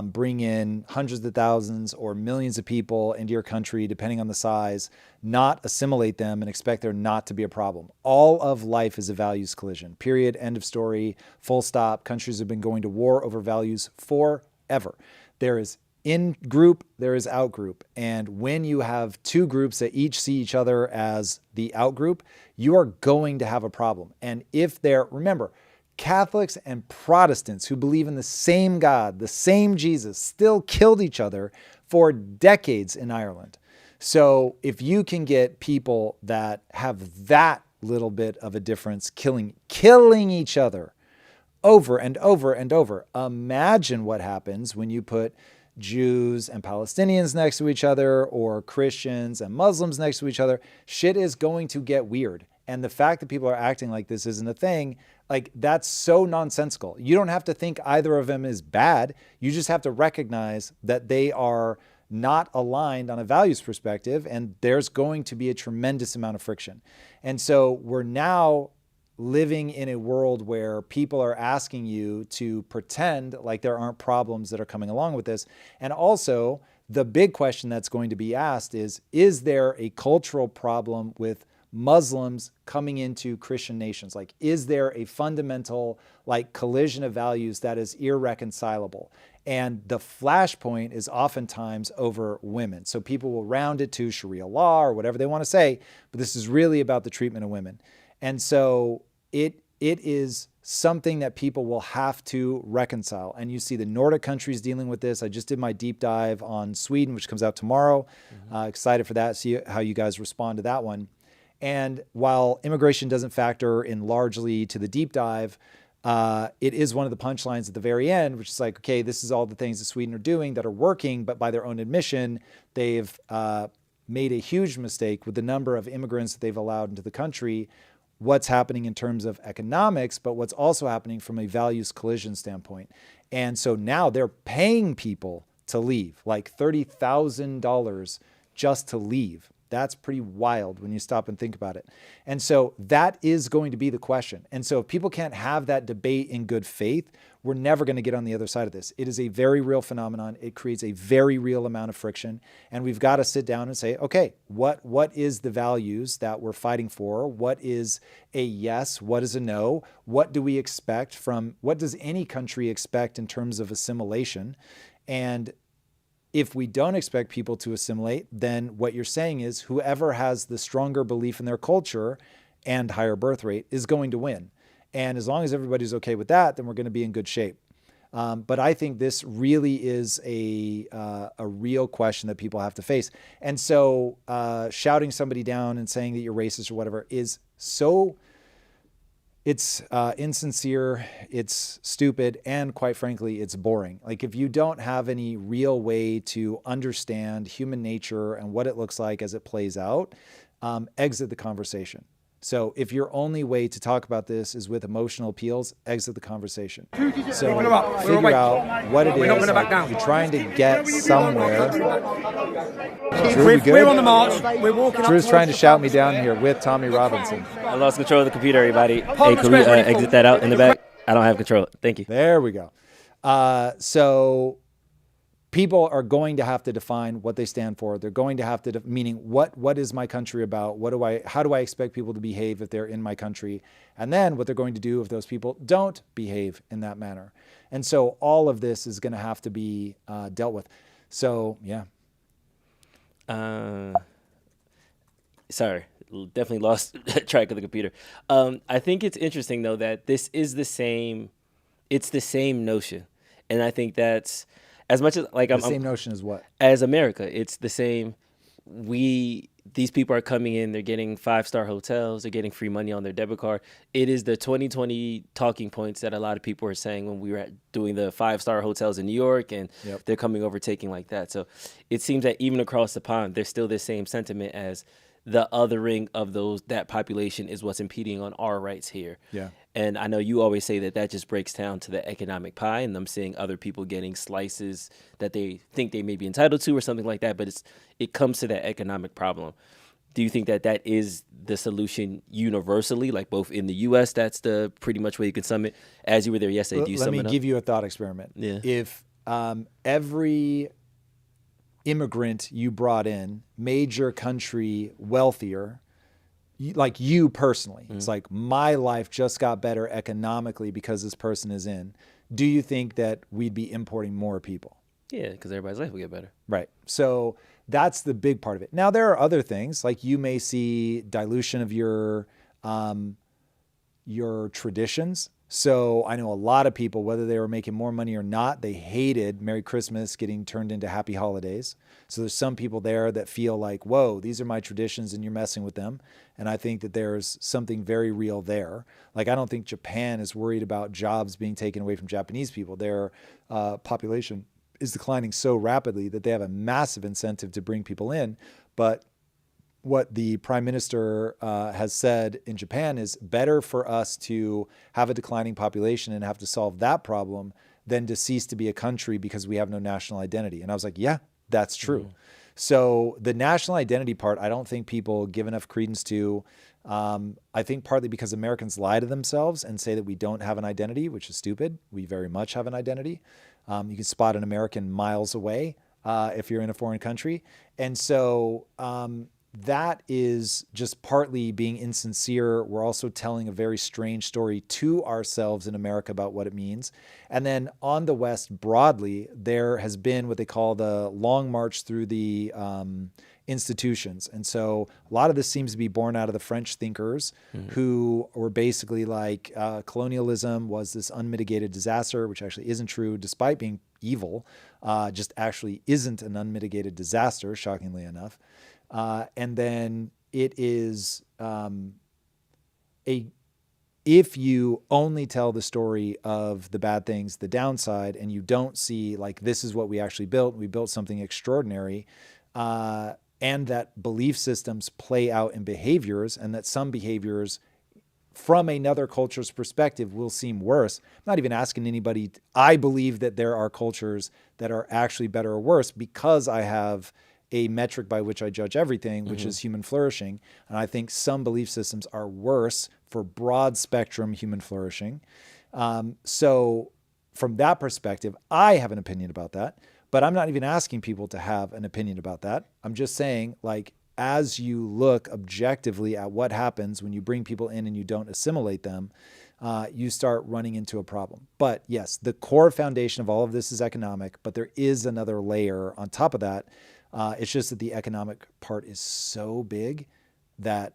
bring in hundreds of thousands or millions of people into your country, depending on the size, not assimilate them and expect there not to be a problem. All of life is a values collision. Period. End of story. Full stop. Countries have been going to war over values forever. There is in group, there is out group. And when you have two groups that each see each other as the out group, you are going to have a problem. And if remember, Catholics and Protestants who believe in the same God, the same Jesus, still killed each other for decades in Ireland. So if you can get people that have that little bit of a difference killing each other over and over and over, imagine what happens when you put Jews and Palestinians next to each other or Christians and Muslims next to each other. Shit is going to get weird. And the fact that people are acting like this isn't a thing, like that's so nonsensical. You don't have to think either of them is bad. You just have to recognize that they are not aligned on a values perspective, and there's going to be a tremendous amount of friction. And so we're now living in a world where people are asking you to pretend like there aren't problems that are coming along with this. And also, the big question that's going to be asked is there a cultural problem with Muslims coming into Christian nations? Like, is there a fundamental collision of values that is irreconcilable? And the flashpoint is oftentimes over women. So people will round it to Sharia law or whatever they want to say, but this is really about the treatment of women. And so it is something that people will have to reconcile. And you see the Nordic countries dealing with this. I just did my deep dive on Sweden, which comes out tomorrow. Excited for that, see how you guys respond to that one. And while immigration doesn't factor in largely to the deep dive, it is one of the punchlines at the very end, which is like, okay, this is all the things that Sweden are doing that are working, but by their own admission, they've made a huge mistake with the number of immigrants that they've allowed into the country. What's happening in terms of economics, but what's also happening from a values collision standpoint. And so now they're paying people to leave, like $30,000 just to leave. That's pretty wild when you stop and think about it. And so that is going to be the question. And so if people can't have that debate in good faith, we're never going to get on the other side of this. It is a very real phenomenon. It creates a very real amount of friction. And we've got to sit down and say, okay, what is the values that we're fighting for? What is a yes? What is a no? What do we expect what does any country expect in terms of assimilation? And if we don't expect people to assimilate, then what you're saying is whoever has the stronger belief in their culture and higher birth rate is going to win. And as long as everybody's okay with that, then we're going to be in good shape. But I think this really is a real question that people have to face. And so shouting somebody down and saying that you're racist or whatever is it's insincere, it's stupid, and quite frankly, it's boring. Like if you don't have any real way to understand human nature and what it looks like as it plays out, exit the conversation. So if your only way to talk about this is with emotional appeals, exit the conversation. So figure out what it is. You're trying to get somewhere. Drew, We're on the march. We're walking up. Drew's trying to shout me down here with Tommy Robinson. I lost control of the computer, everybody. Hey, can we exit that out in the back? I don't have control. Thank you. There we go. So people are going to have to define what they stand for. They're going to have to, meaning what is my country about? How do I expect people to behave if they're in my country? And then what they're going to do if those people don't behave in that manner. And so all of this is going to have to be dealt with. So, yeah. Sorry, definitely lost track of the computer. I think it's interesting though that this is the same notion. And I think that's, as much as the same notion as what? As America, it's the same. These people are coming in, they're getting 5-star hotels, they're getting free money on their debit card. It is the 2020 talking points that a lot of people were saying when we were doing the 5-star hotels in New York, and they're coming overtaking like that. So it seems that even across the pond, there's still this same sentiment as the othering of that population is what's impeding on our rights here. Yeah. And I know you always say that just breaks down to the economic pie, and them seeing other people getting slices that they think they may be entitled to or something like that. But it comes to that economic problem. Do you think that is the solution universally, like both in the U.S., that's the pretty much way you can sum it? As you were there yesterday, do you sum it up? Let me give you a thought experiment. Yeah. If every immigrant you brought in made your country wealthier, like you personally, it's like my life just got better economically because this person is in, do you think that we'd be importing more people? Yeah, because everybody's life will get better. Right. So that's the big part of it. Now, there are other things, like you may see dilution of your traditions. So I know a lot of people, whether they were making more money or not, they hated Merry Christmas getting turned into Happy Holidays. So there's some people there that feel like, whoa, these are my traditions and you're messing with them. And I think that there's something very real there. Like, I don't think Japan is worried about jobs being taken away from Japanese people. Their population is declining so rapidly that they have a massive incentive to bring people in. But what the prime minister has said in Japan is better for us to have a declining population and have to solve that problem than to cease to be a country because we have no national identity. And I was like, yeah, that's true. So the national identity part, I don't think people give enough credence to. I think partly because Americans lie to themselves and say that we don't have an identity, which is stupid. We very much have an identity. You can spot an American miles away if you're in a foreign country. And so that is just partly being insincere. We're also telling a very strange story to ourselves in America about what it means. And then on the West broadly, there has been what they call the long march through the institutions. And so a lot of this seems to be born out of the French thinkers who were basically like colonialism was this unmitigated disaster, which actually isn't true despite being evil, just actually isn't an unmitigated disaster, shockingly enough. And then it is if you only tell the story of the bad things, the downside, and you don't see like this is what we actually built, we built something extraordinary, and that belief systems play out in behaviors, and that some behaviors from another culture's perspective will seem worse. I'm not even asking anybody. I believe that there are cultures that are actually better or worse because I have a metric by which I judge everything, which is human flourishing. And I think some belief systems are worse for broad spectrum human flourishing. So from that perspective, I have an opinion about that, but I'm not even asking people to have an opinion about that. I'm just saying, like, as you look objectively at what happens when you bring people in and you don't assimilate them, you start running into a problem. But yes, the core foundation of all of this is economic, but there is another layer on top of that. It's just that the economic part is so big that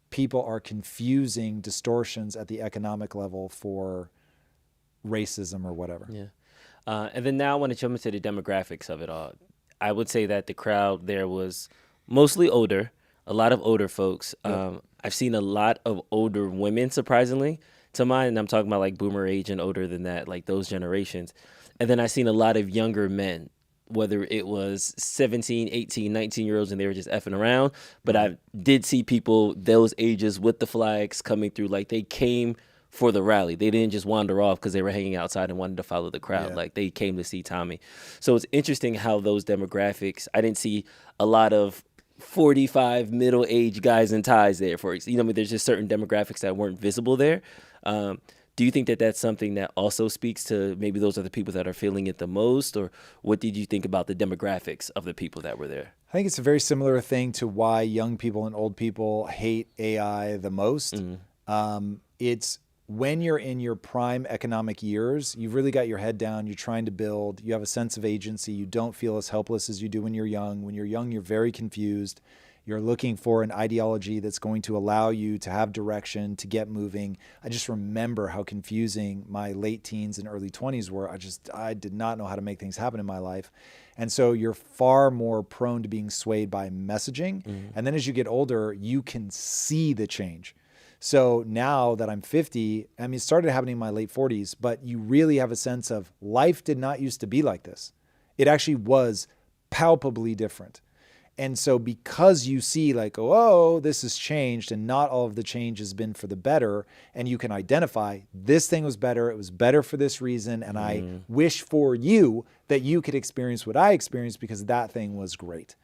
people are confusing distortions at the economic level for racism or whatever. Yeah. And then now I want to jump into the demographics of it all. I would say that the crowd there was mostly older, a lot of older folks. Yep. I've seen a lot of older women, surprisingly, to mine. And I'm talking about like boomer age and older than that, like those generations. And then I've seen a lot of younger men, whether it was 17, 18, 19-year-olds and they were just effing around. But I did see people those ages with the flags coming through. Like they came for the rally. They didn't just wander off because they were hanging outside and wanted to follow the crowd. Yeah. Like they came to see Tommy. So it's interesting how those demographics, I didn't see a lot of 45 middle-aged guys in ties there. There's just certain demographics that weren't visible there. Do you think that that's something that also speaks to maybe those are the people that are feeling it the most? Or what did you think about the demographics of the people that were there? I think it's a very similar thing to why young people and old people hate AI the most. It's when you're in your prime economic years, you've really got your head down, you're trying to build, you have a sense of agency, you don't feel as helpless as you do when you're young. When you're young, you're very confused. You're looking for an ideology that's going to allow you to have direction, to get moving. I just remember how confusing my late teens and early 20s were. I did not know how to make things happen in my life. And so you're far more prone to being swayed by messaging. And then as you get older, you can see the change. So now that I'm 50, it started happening in my late 40s, but you really have a sense of life did not used to be like this. It actually was palpably different. And so because you see like, oh, this has changed and not all of the change has been for the better, and you can identify this thing was better, it was better for this reason, and I wish for you that you could experience what I experienced because that thing was great.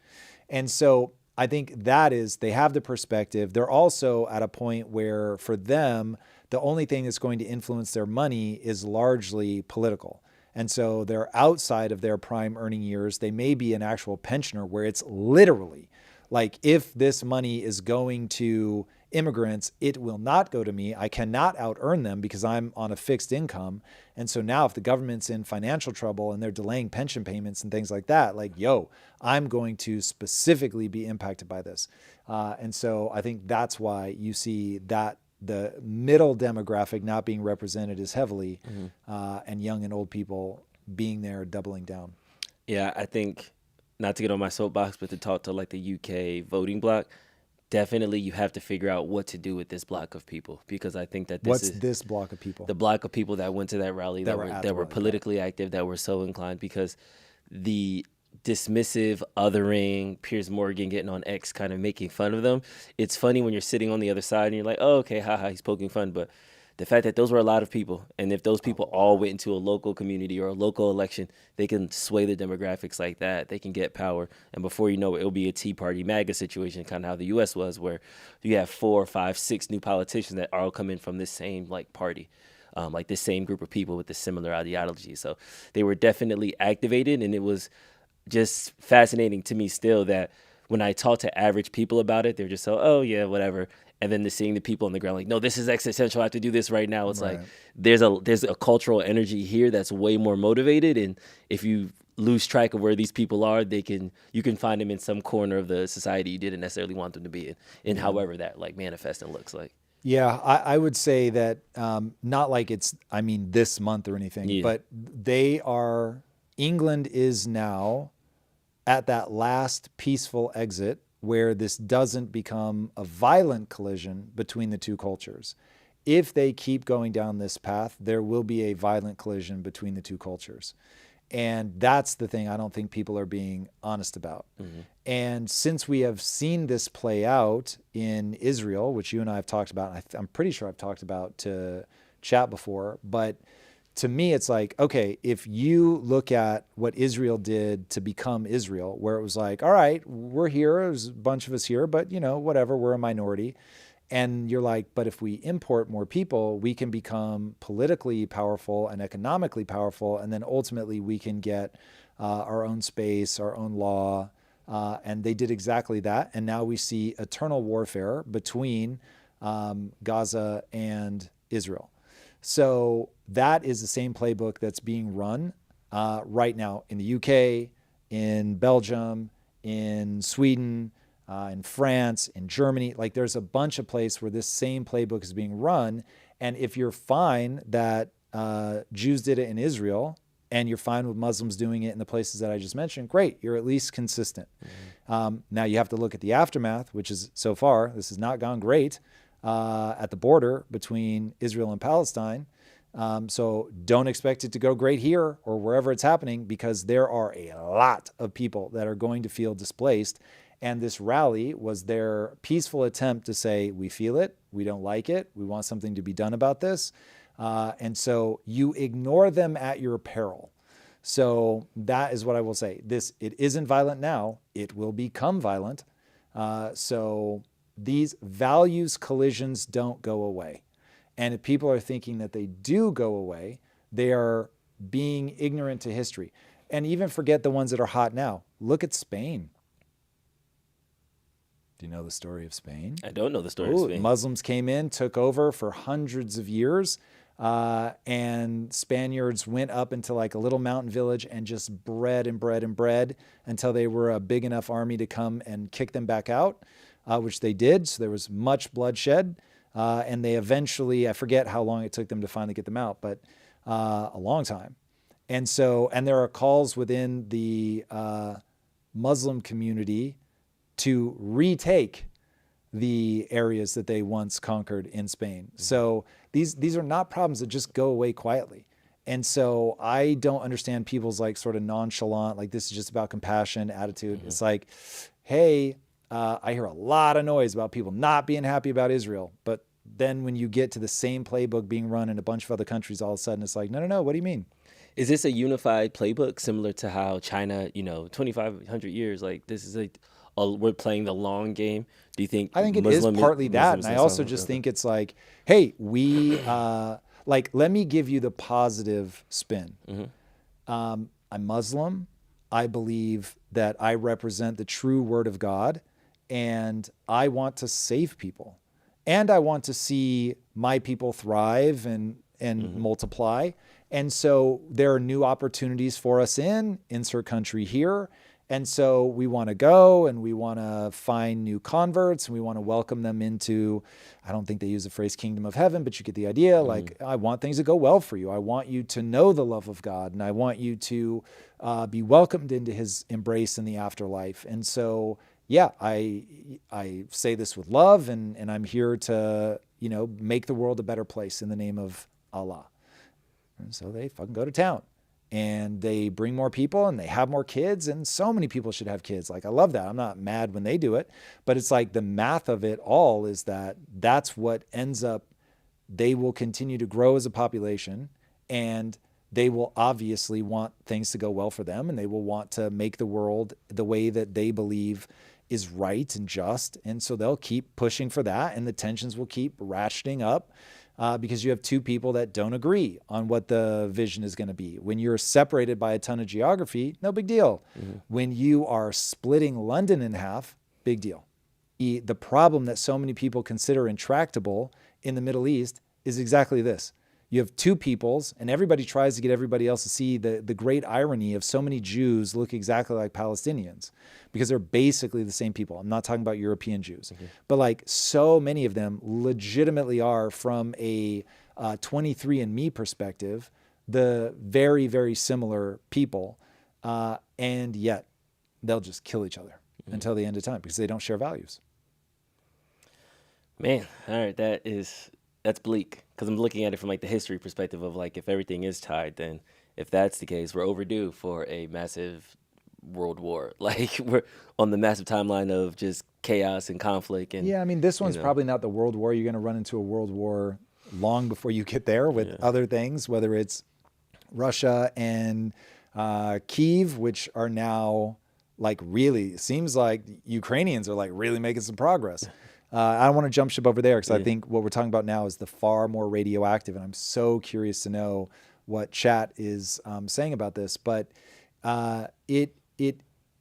And so I think that is, they have the perspective. They're also at a point where for them, the only thing that's going to influence their money is largely political. And so they're outside of their prime earning years. They may be an actual pensioner where it's literally like, if this money is going to immigrants, it will not go to me. I cannot out earn them because I'm on a fixed income. And so now if the government's in financial trouble and they're delaying pension payments and things like that, like, yo, I'm going to specifically be impacted by this. And so I think that's why you see that the middle demographic not being represented as heavily, and young and old people being there, doubling down. Yeah, I think, not to get on my soapbox, but to talk to like the UK voting bloc, definitely you have to figure out what to do with this block of people, because I think that this block of people? The block of people that went to that rally, that were politically active, that were so inclined, because the dismissive, othering, Piers Morgan getting on X kind of making fun of them. It's funny when you're sitting on the other side and you're like, oh, okay, haha, he's poking fun. But the fact that those were a lot of people, and if those people all went into a local community or a local election, they can sway the demographics like that. They can get power. And before you know it, it'll be a Tea Party MAGA situation, kind of how the U.S. was, where you have 4, 5, 6 new politicians that all come in from this same like party. Like this same group of people with the similar ideology. So they were definitely activated, and it was just fascinating to me still that when I talk to average people about it, they're just so, oh yeah, whatever. And then seeing the people on the ground like, no, this is existential. I have to do this right now. It's like there's a cultural energy here that's way more motivated. And if you lose track of where these people are, you can find them in some corner of the society you didn't necessarily want them to be in however that like manifests and looks like. Yeah, I would say that not like it's, this month or anything, but England is now at that last peaceful exit where this doesn't become a violent collision between the two cultures. If they keep going down this path, there will be a violent collision between the two cultures. And that's the thing I don't think people are being honest about. And since we have seen this play out in Israel, which you and I have talked about, I'm pretty sure I've talked about to chat before, but to me, it's like, okay, if you look at what Israel did to become Israel, where it was like, all right, we're here, there's a bunch of us here, but whatever, we're a minority. And you're like, but if we import more people, we can become politically powerful and economically powerful. And then ultimately we can get our own space, our own law. And they did exactly that. And now we see eternal warfare between Gaza and Israel. So that is the same playbook that's being run right now in the UK, in Belgium, in Sweden, in France, in Germany. Like there's a bunch of places where this same playbook is being run. And if you're fine that Jews did it in Israel and you're fine with Muslims doing it in the places that I just mentioned, great, you're at least consistent. Now you have to look at the aftermath, which is so far, this has not gone great at the border between Israel and Palestine. So don't expect it to go great here or wherever it's happening, because there are a lot of people that are going to feel displaced. And this rally was their peaceful attempt to say, we feel it, we don't like it, we want something to be done about this. And so you ignore them at your peril. So that is what I will say. It isn't violent now, it will become violent. So these values collisions don't go away. And if people are thinking that they do go away, they are being ignorant to history. And even forget the ones that are hot now. Look at Spain. Do you know the story of Spain? I don't know the story of Spain. Muslims came in, took over for hundreds of years, and Spaniards went up into like a little mountain village and just bred and bred and bred until they were a big enough army to come and kick them back out, which they did. So there was much bloodshed. And they eventually, I forget how long it took them to finally get them out, but a long time. And there are calls within the Muslim community to retake the areas that they once conquered in Spain. So these are not problems that just go away quietly. And so I don't understand people's like sort of nonchalant, like this is just about compassion attitude. It's like, hey, I hear a lot of noise about people not being happy about Israel. But then when you get to the same playbook being run in a bunch of other countries, all of a sudden it's like, no, what do you mean? Is this a unified playbook similar to how China, 2,500 years, like this is we're playing the long game? Do you think? I think it Muslim, is partly that. Muslims And I also just think it's like, hey, let me give you the positive spin. I'm Muslim. I believe that I represent the true word of God, and I want to save people. And I want to see my people thrive and multiply. And so there are new opportunities for us insert country here. And so we want to go and we want to find new converts and we want to welcome them into, I don't think they use the phrase kingdom of heaven, but you get the idea. Like, I want things to go well for you. I want you to know the love of God, and I want you to be welcomed into his embrace in the afterlife. And so, yeah, I say this with love, and I'm here to, make the world a better place in the name of Allah. And so they fucking go to town. And they bring more people and they have more kids, and so many people should have kids. Like, I love that. I'm not mad when they do it, but it's like the math of it all is that's what ends up, they will continue to grow as a population, and they will obviously want things to go well for them, and they will want to make the world the way that they believe is right and just. And so they'll keep pushing for that, and the tensions will keep ratcheting up. Because you have two people that don't agree on what the vision is going to be. When you're separated by a ton of geography, no big deal. When you are splitting London in half, big deal. The problem that so many people consider intractable in the Middle East is exactly this. You have two peoples, and everybody tries to get everybody else to see the great irony of so many Jews look exactly like Palestinians, because they're basically the same people. I'm not talking about European Jews, but like so many of them legitimately are, from a 23andMe perspective, the very, very similar people, and yet they'll just kill each other until the end of time because they don't share values. Man, all right, that's bleak, because I'm looking at it from like the history perspective of like, if everything is tied, then if that's the case, we're overdue for a massive world war. Like, we're on the massive timeline of just chaos and conflict. And yeah, I mean, this one's probably not the world war. You're going to run into a world war long before you get there with other things, whether it's Russia and Kyiv, which are now like really, seems like Ukrainians are like really making some progress. I don't want to jump ship over there because I think what we're talking about now is the far more radioactive, and I'm so curious to know what chat is saying about this. But it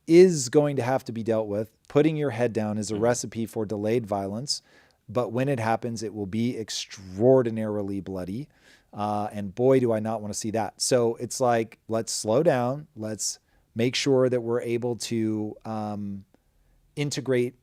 is going to have to be dealt with. Putting your head down is a recipe for delayed violence, but when it happens, it will be extraordinarily bloody. And boy, do I not want to see that. So it's like, let's slow down. Let's make sure that we're able to integrate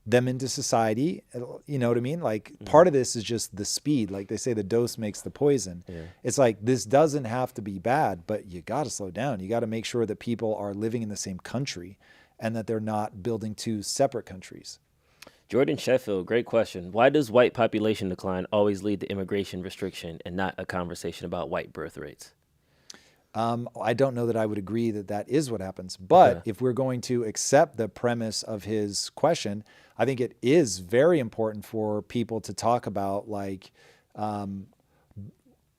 them into society. You know what I mean? Like, part of this is just the speed. Like they say, the dose makes the poison. It's like, this doesn't have to be bad, but you got to slow down. You got to make sure that people are living in the same country and that they're not building two separate countries. Jordan Sheffield, great question. Why does white population decline always lead to immigration restriction and not a conversation about white birth rates? I don't know that I would agree that that is what happens. But if we're going to accept the premise of his question, I think it is very important for people to talk about, like,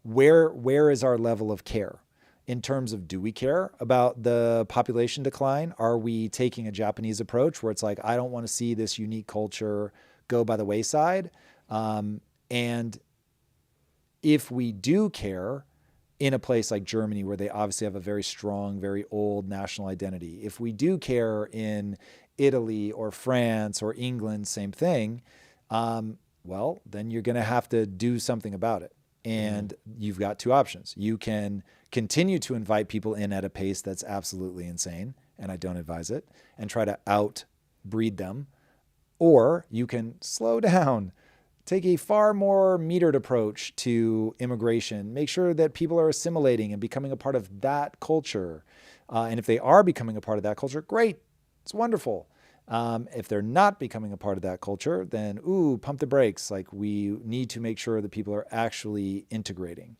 where is our level of care in terms of, do we care about the population decline? Are we taking a Japanese approach where it's like, I don't want to see this unique culture go by the wayside? And if we do care, in a place like Germany, where they obviously have a very strong, very old national identity, if we do care in Italy or France or England, same thing, well, then you're going to have to do something about it. And you've got two options. You can continue to invite people in at a pace that's absolutely insane, and I don't advise it, and try to outbreed them. Or you can slow down, take a far more metered approach to immigration, make sure that people are assimilating and becoming a part of that culture. And if they are becoming a part of that culture, great, it's wonderful. If they're not becoming a part of that culture, then, pump the brakes. Like, we need to make sure that people are actually integrating.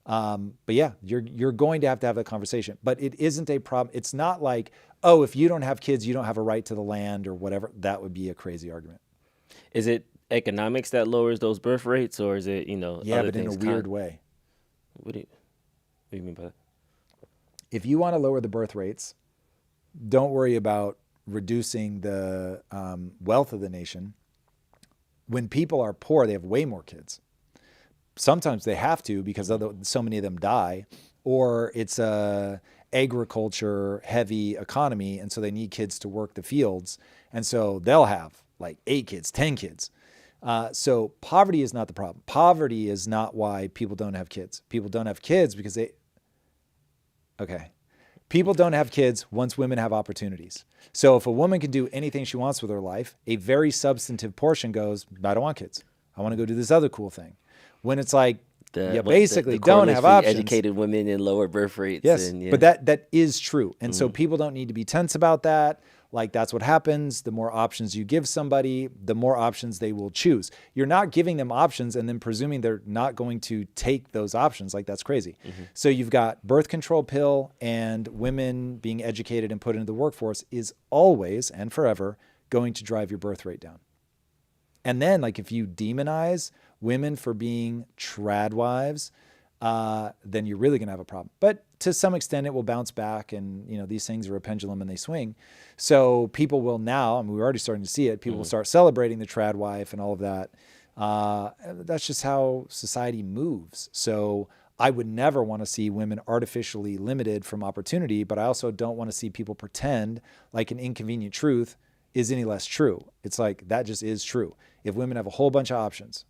But yeah, you're going to have that conversation. But it isn't a problem. It's not like, oh, if you don't have kids, you don't have a right to the land or whatever. That would be a crazy argument. Is it economics that lowers those birth rates, or is it, Yeah, other but in a things? weird way. What do you mean by that? If you want to lower the birth rates, don't worry about reducing the wealth of the nation. When people are poor, they have way more kids. Sometimes they have to because so many of them die, or it's a agriculture heavy economy, and so they need kids to work the fields, and so they'll have like 8 kids, 10 kids. So poverty is not the problem. Poverty is not why people don't have kids. People don't have kids because people don't have kids once women have opportunities. So if a woman can do anything she wants with her life, a very substantive portion goes, I don't want kids. I want to go do this other cool thing. When it's like, basically don't have options. Educated women and lower birth rates. Yes, and, but that is true. And so people don't need to be tense about that. Like, that's what happens. The more options you give somebody, the more options they will choose. You're not giving them options and then presuming they're not going to take those options. Like, that's crazy. So you've got birth control pill, and women being educated and put into the workforce is always and forever going to drive your birth rate down. And then, like, if you demonize women for being trad wives, then you're really going to have a problem. But to some extent, it will bounce back, and these things are a pendulum and they swing. So people will now, and we're already starting to see it, people will start celebrating the trad wife and all of that. That's just how society moves. So I would never want to see women artificially limited from opportunity, but I also don't want to see people pretend like an inconvenient truth is any less true. It's like, that just is true. If women have a whole bunch of options,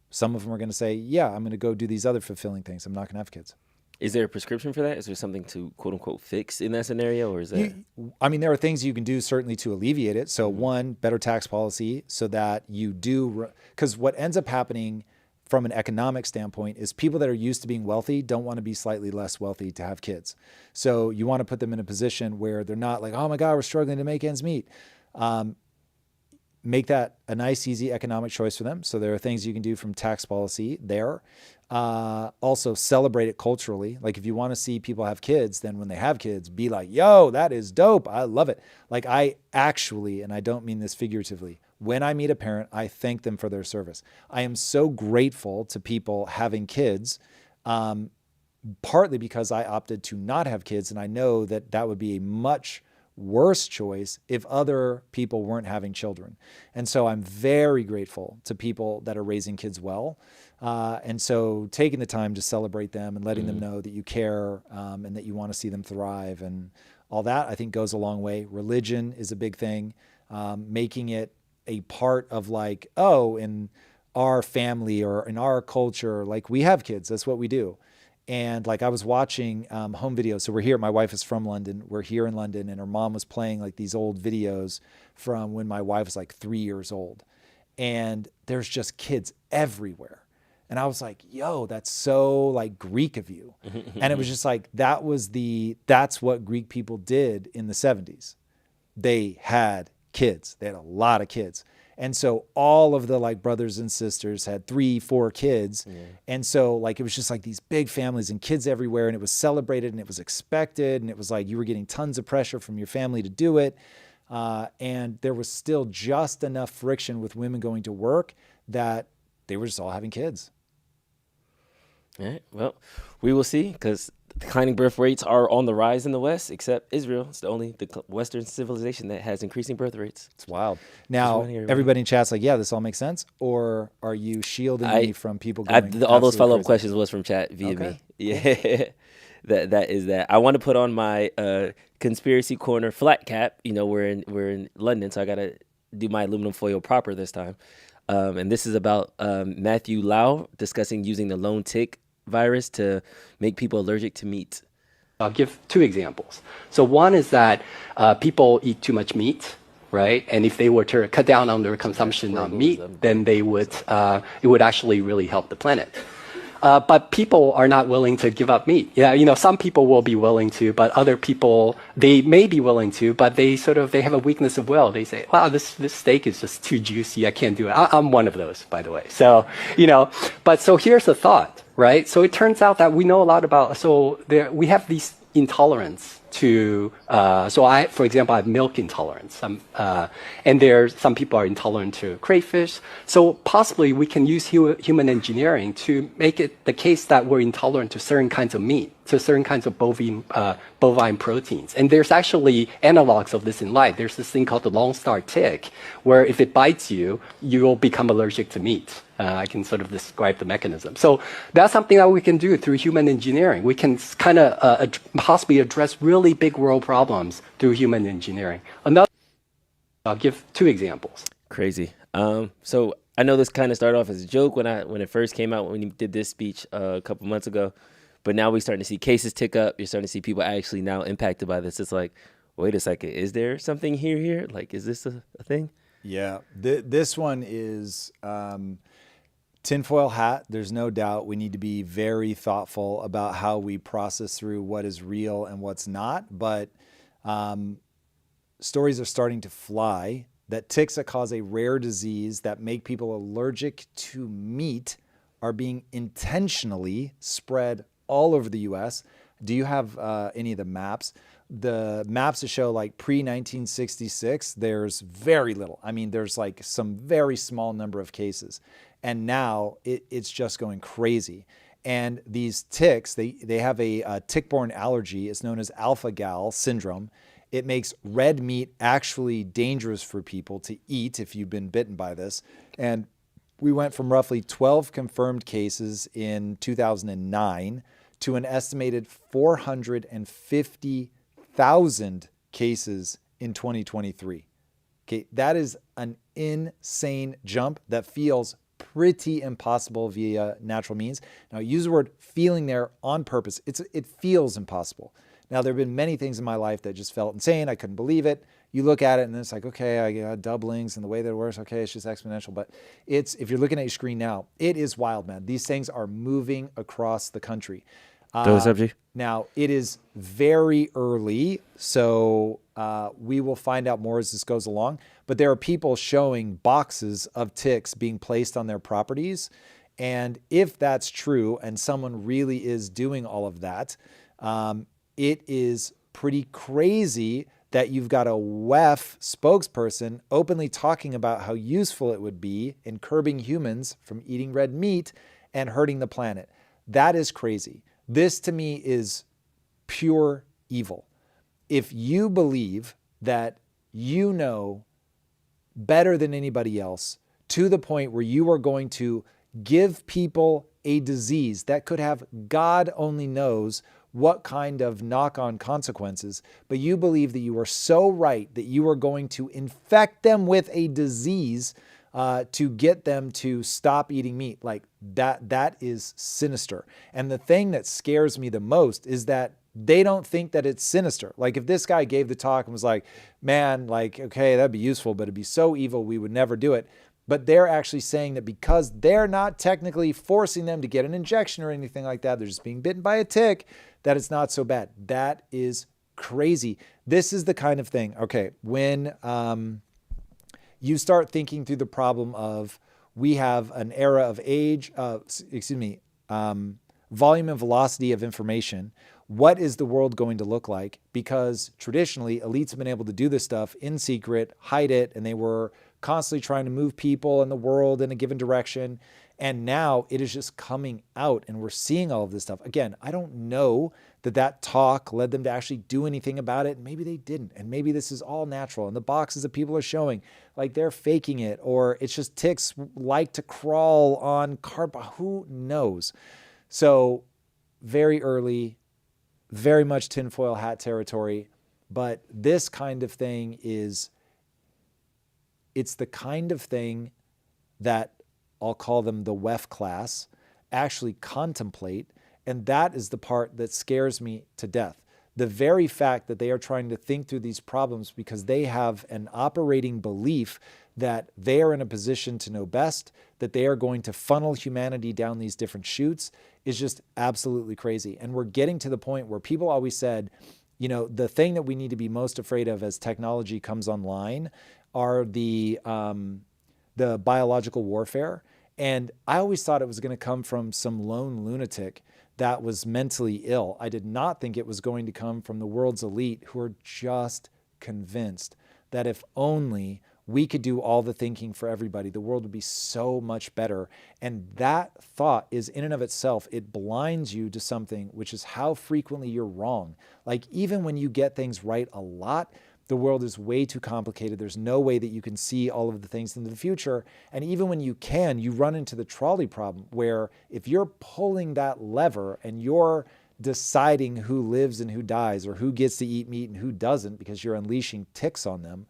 some of them are going to say, yeah, I'm going to go do these other fulfilling things. I'm not going to have kids. Is there a prescription for that? Is there something to quote unquote fix in that scenario, or is that? There are things you can do certainly to alleviate it. So one, better tax policy so that you do, because what ends up happening from an economic standpoint is people that are used to being wealthy don't want to be slightly less wealthy to have kids. So you want to put them in a position where they're not like, oh my God, we're struggling to make ends meet. Make that a nice, easy economic choice for them. So there are things you can do from tax policy there. Also celebrate it culturally. Like, if you want to see people have kids, then when they have kids, be like, yo, that is dope. I love it. Like, I actually, and I don't mean this figuratively, when I meet a parent, I thank them for their service. I am so grateful to people having kids, partly because I opted to not have kids. And I know that that would be a much worse choice if other people weren't having children. And so I'm very grateful to people that are raising kids well. And so taking the time to celebrate them and letting them know that you care, and that you want to see them thrive and all that, I think goes a long way. Religion is a big thing. Making it a part of, like, oh, in our family or in our culture, like, we have kids, that's what we do. And like, I was watching home videos. So we're here, my wife is from London. We're here in London, and her mom was playing like these old videos from when my wife was like 3 years old. And there's just kids everywhere. And I was like, yo, that's so like Greek of you. And it was just like, that's what Greek people did in the 70s. They had kids. They had a lot of kids. And so all of the like brothers and sisters had 3, 4 kids. Yeah. And so like, it was just like these big families and kids everywhere, and it was celebrated and it was expected. And it was like, you were getting tons of pressure from your family to do it. And there was still just enough friction with women going to work that they were just all having kids. All right. Well, we will see, because declining birth rates are on the rise in the West, except Israel. It's the only Western civilization that has increasing birth rates. It's wild. Now, everybody in chat's like, yeah, this all makes sense? Or are you shielding me from people going all those follow-up questions was from chat via me. Yeah. That is that. I want to put on my conspiracy corner flat cap. We're in London, so I got to do my aluminum foil proper this time. And this is about Matthew Lau discussing using the lone tick virus to make people allergic to meat. I'll give 2 examples. So one is that people eat too much meat, right? And if they were to cut down on their consumption of meat, then they would it would actually really help the planet. But people are not willing to give up meat. Yeah, some people will be willing to, but other people, they may be willing to, but they have a weakness of will. They say, wow, this steak is just too juicy. I can't do it. I'm one of those, by the way. So, but so here's the thought. right? So it turns out that we know a lot about, we have these intolerance to, for example, I have milk intolerance. And some people are intolerant to crayfish. So possibly we can use human engineering to make it the case that we're intolerant to certain kinds of meat, to certain kinds of bovine proteins. And there's actually analogs of this in life. There's this thing called the Lone Star tick, where if it bites you, you'll become allergic to meat. I can sort of describe the mechanism. So that's something that we can do through human engineering. We can kind of possibly address really big world problems through human engineering. I'll give 2 examples. Crazy. So I know this kind of started off as a joke when it first came out, when he did this speech a couple months ago, but now we're starting to see cases tick up. You're starting to see people actually now impacted by this. It's like, wait a second, is there something here? Like, is this a thing? Yeah, this one is tinfoil hat. There's no doubt we need to be very thoughtful about how we process through what is real and what's not. But stories are starting to fly that ticks that cause a rare disease that make people allergic to meat are being intentionally spread all over the U.S. Do you have any of the maps? The maps that show like pre-1966, there's very little. I mean, there's like some very small number of cases. And now it's just going crazy. And these ticks, they have a tick-borne allergy. It's known as alpha-gal syndrome. It makes red meat actually dangerous for people to eat if you've been bitten by this. And we went from roughly 12 confirmed cases in 2009 to an estimated 450,000 cases in 2023. Okay, that is an insane jump that feels pretty impossible via natural means. Now, I use the word feeling there on purpose. It feels impossible. Now, there have been many things in my life that just felt insane. I couldn't believe it. You look at it and it's like, okay, I got doublings and the way that it works, okay, it's just exponential. But if you're looking at your screen now, it is wild, man. These things are moving across the country. Now, it is very early, so we will find out more as this goes along. But there are people showing boxes of ticks being placed on their properties. And if that's true and someone really is doing all of that, it is pretty crazy that you've got a WEF spokesperson openly talking about how useful it would be in curbing humans from eating red meat and hurting the planet. That is crazy. This to me is pure evil. If you believe that you know better than anybody else to the point where you are going to give people a disease that could have God only knows what kind of knock-on consequences, but you believe that you are so right that you are going to infect them with a disease to get them to stop eating meat, like that is sinister. And the thing that scares me the most is that they don't think that it's sinister. Like if this guy gave the talk and was like, man, like, okay, that'd be useful, but it'd be so evil, we would never do it. But they're actually saying that because they're not technically forcing them to get an injection or anything like that, they're just being bitten by a tick, that it's not so bad. That is crazy. This is the kind of thing, okay, when you start thinking through the problem of we have an era of volume and velocity of information. What is the world going to look like? Because traditionally, elites have been able to do this stuff in secret, hide it, and they were constantly trying to move people and the world in a given direction. And now it is just coming out and we're seeing all of this stuff. Again, I don't know that talk led them to actually do anything about it. Maybe they didn't. And maybe this is all natural. And the boxes that people are showing, like they're faking it, or it's just ticks like to crawl on cardboard. Who knows? So very early, very much tinfoil hat territory. But this kind of thing it's the kind of thing that I'll call them the WEF class actually contemplate. And that is the part that scares me to death. The very fact that they are trying to think through these problems because they have an operating belief that they are in a position to know best, that they are going to funnel humanity down these different chutes is just absolutely crazy. And we're getting to the point where people always said, you know, the thing that we need to be most afraid of as technology comes online are the biological warfare. And I always thought it was going to come from some lone lunatic that was mentally ill. I did not think it was going to come from the world's elite who are just convinced that if only we could do all the thinking for everybody, the world would be so much better. And that thought is in and of itself, it blinds you to something, which is how frequently you're wrong. Like even when you get things right a lot, the world is way too complicated. There's no way that you can see all of the things into the future. And even when you can, you run into the trolley problem where if you're pulling that lever and you're deciding who lives and who dies or who gets to eat meat and who doesn't because you're unleashing ticks on them,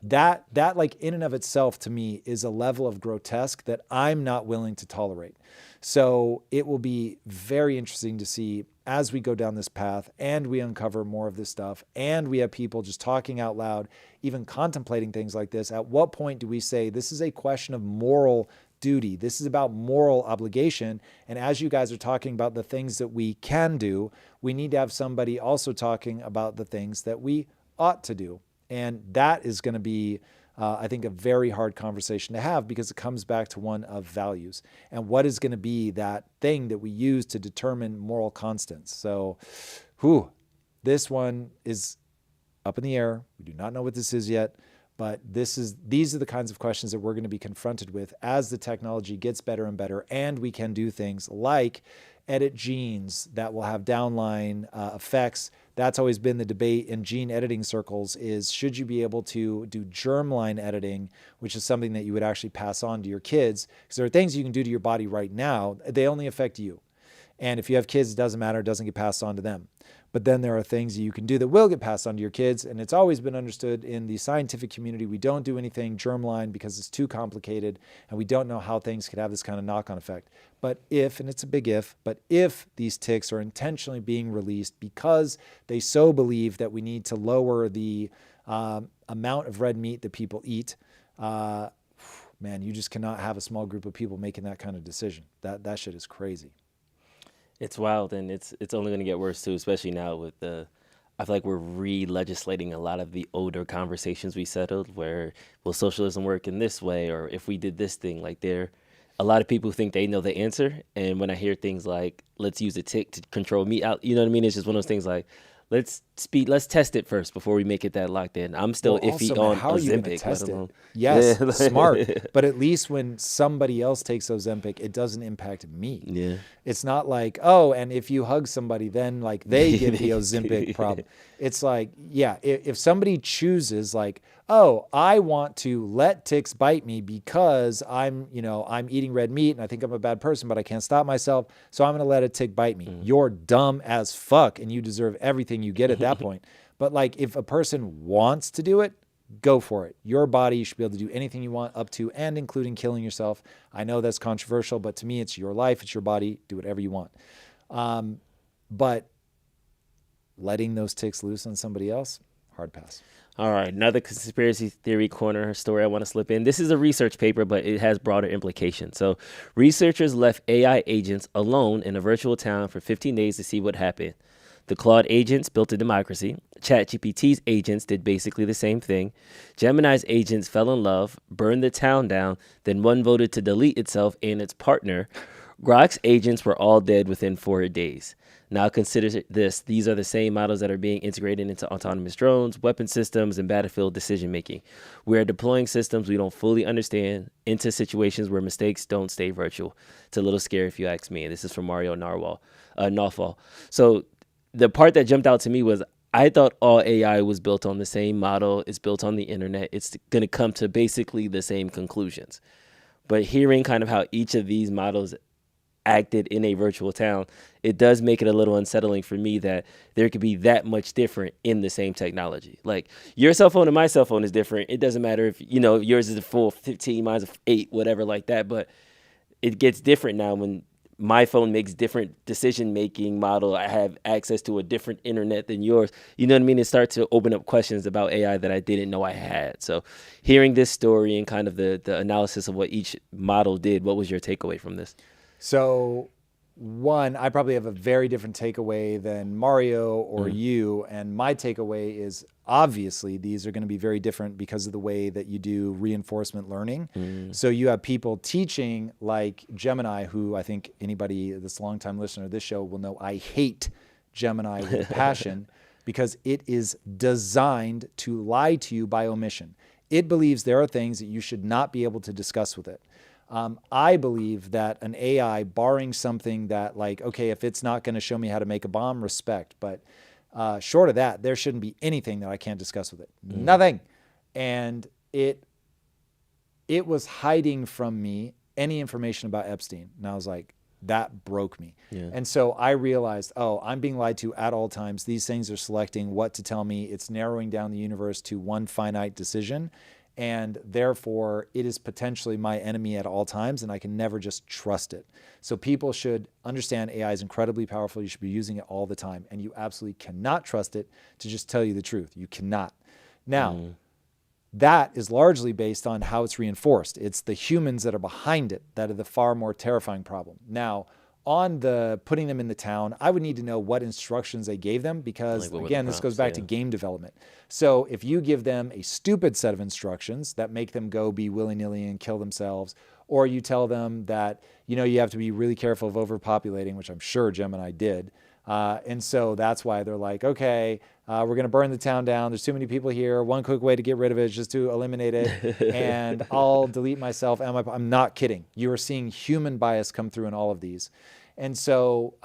that like in and of itself to me is a level of grotesque that I'm not willing to tolerate. So it will be very interesting to see as we go down this path and we uncover more of this stuff and we have people just talking out loud, even contemplating things like this. At what point do we say this is a question of moral duty? This is about moral obligation. And as you guys are talking about the things that we can do, we need to have somebody also talking about the things that we ought to do. And that is going to be, I think, a very hard conversation to have because it comes back to one of values. And what is going to be that thing that we use to determine moral constants? So, this one is up in the air. We do not know what this is yet. But these are the kinds of questions that we're going to be confronted with as the technology gets better and better. And we can do things like edit genes that will have downline effects. That's always been the debate in gene editing circles is should you be able to do germline editing, which is something that you would actually pass on to your kids? Because there are things you can do to your body right now. They only affect you. And if you have kids, it doesn't matter. It doesn't get passed on to them. But then there are things that you can do that will get passed on to your kids. And it's always been understood in the scientific community, we don't do anything germline because it's too complicated and we don't know how things could have this kind of knock-on effect. But if, and it's a big if, but if these ticks are intentionally being released because they so believe that we need to lower the amount of red meat that people eat, man, you just cannot have a small group of people making that kind of decision. That shit is crazy. It's wild, and it's only going to get worse too, especially now with I feel like we're re-legislating a lot of the older conversations we settled where will socialism work in this way, or if we did this thing, like a lot of people think they know the answer. And when I hear things like, let's use a tick to control meat out, you know what I mean? It's just one of those things like, let's test it first before we make it that locked in. I'm still iffy also, on how are you gonna Ozempic. test let alone- it? Yes, Yeah. smart. But at least when somebody else takes Ozempic, it doesn't impact me. Yeah. It's not like, oh, and if you hug somebody, then like they get the Ozempic problem. It's like, yeah, if somebody chooses like, oh, I want to let ticks bite me because I'm eating red meat and I think I'm a bad person, but I can't stop myself. So I'm going to let a tick bite me. You're dumb as fuck and you deserve everything you get at that point. But like if a person wants to do it, go for it. Your body, you should be able to do anything you want up to and including killing yourself. I know that's controversial, but to me, it's your life. It's your body. Do whatever you want. But letting those ticks loose on somebody else, hard pass. All right, another conspiracy theory corner story I want to slip in. This is a research paper, but it has broader implications. So researchers left AI agents alone in a virtual town for 15 days to see what happened. The Claude agents built a democracy. ChatGPT's agents did basically the same thing. Gemini's agents fell in love, burned the town down, then one voted to delete itself and its partner. Grok's agents were all dead within 4 days. Now consider this. These are the same models that are being integrated into autonomous drones, weapon systems, and battlefield decision-making. We are deploying systems we don't fully understand into situations where mistakes don't stay virtual. It's a little scary if you ask me. This is from Mario Nawfal. So the part that jumped out to me was I thought all AI was built on the same model. It's built on the internet. It's going to come to basically the same conclusions. But hearing kind of how each of these models acted in a virtual town, it does make it a little unsettling for me that there could be that much different in the same technology. Like your cell phone and my cell phone is different. It doesn't matter if, yours is a full 15, mine's a 8, whatever like that. But it gets different now when my phone makes different decision-making model. I have access to a different internet than yours. You know what I mean? It starts to open up questions about AI that I didn't know I had. So hearing this story and kind of the analysis of what each model did, what was your takeaway from this? So one, I probably have a very different takeaway than Mario or you. And my takeaway is obviously these are going to be very different because of the way that you do reinforcement learning. So you have people teaching like Gemini, who I think anybody that's a longtime listener to this show will know I hate Gemini with a passion because it is designed to lie to you by omission. It believes there are things that you should not be able to discuss with it. I believe that an AI, barring something that like, okay, if it's not going to show me how to make a bomb, respect. But short of that, there shouldn't be anything that I can't discuss with it. Nothing. And it was hiding from me any information about Epstein. And I was like, that broke me. And so I realized, oh, I'm being lied to at all times. These things are selecting what to tell me. It's narrowing down the universe to one finite decision. And therefore, it is potentially my enemy at all times, and I can never just trust it. So people should understand AI is incredibly powerful. You should be using it all the time, and you absolutely cannot trust it to just tell you the truth. You cannot. Now, that is largely based on how it's reinforced. It's the humans that are behind it that are the far more terrifying problem. Now, on the putting them in the town, I would need to know what instructions they gave them because, again, this goes back to game development. So if you give them a stupid set of instructions that make them go be willy-nilly and kill themselves, or you tell them that, you know, you have to be really careful of overpopulating, which I'm sure Gemini did. And so that's why they're like, okay, we're going to burn the town down. There's too many people here. One quick way to get rid of it is just to eliminate it. And I'll delete myself. And I'm not kidding. You are seeing human bias come through in all of these. And so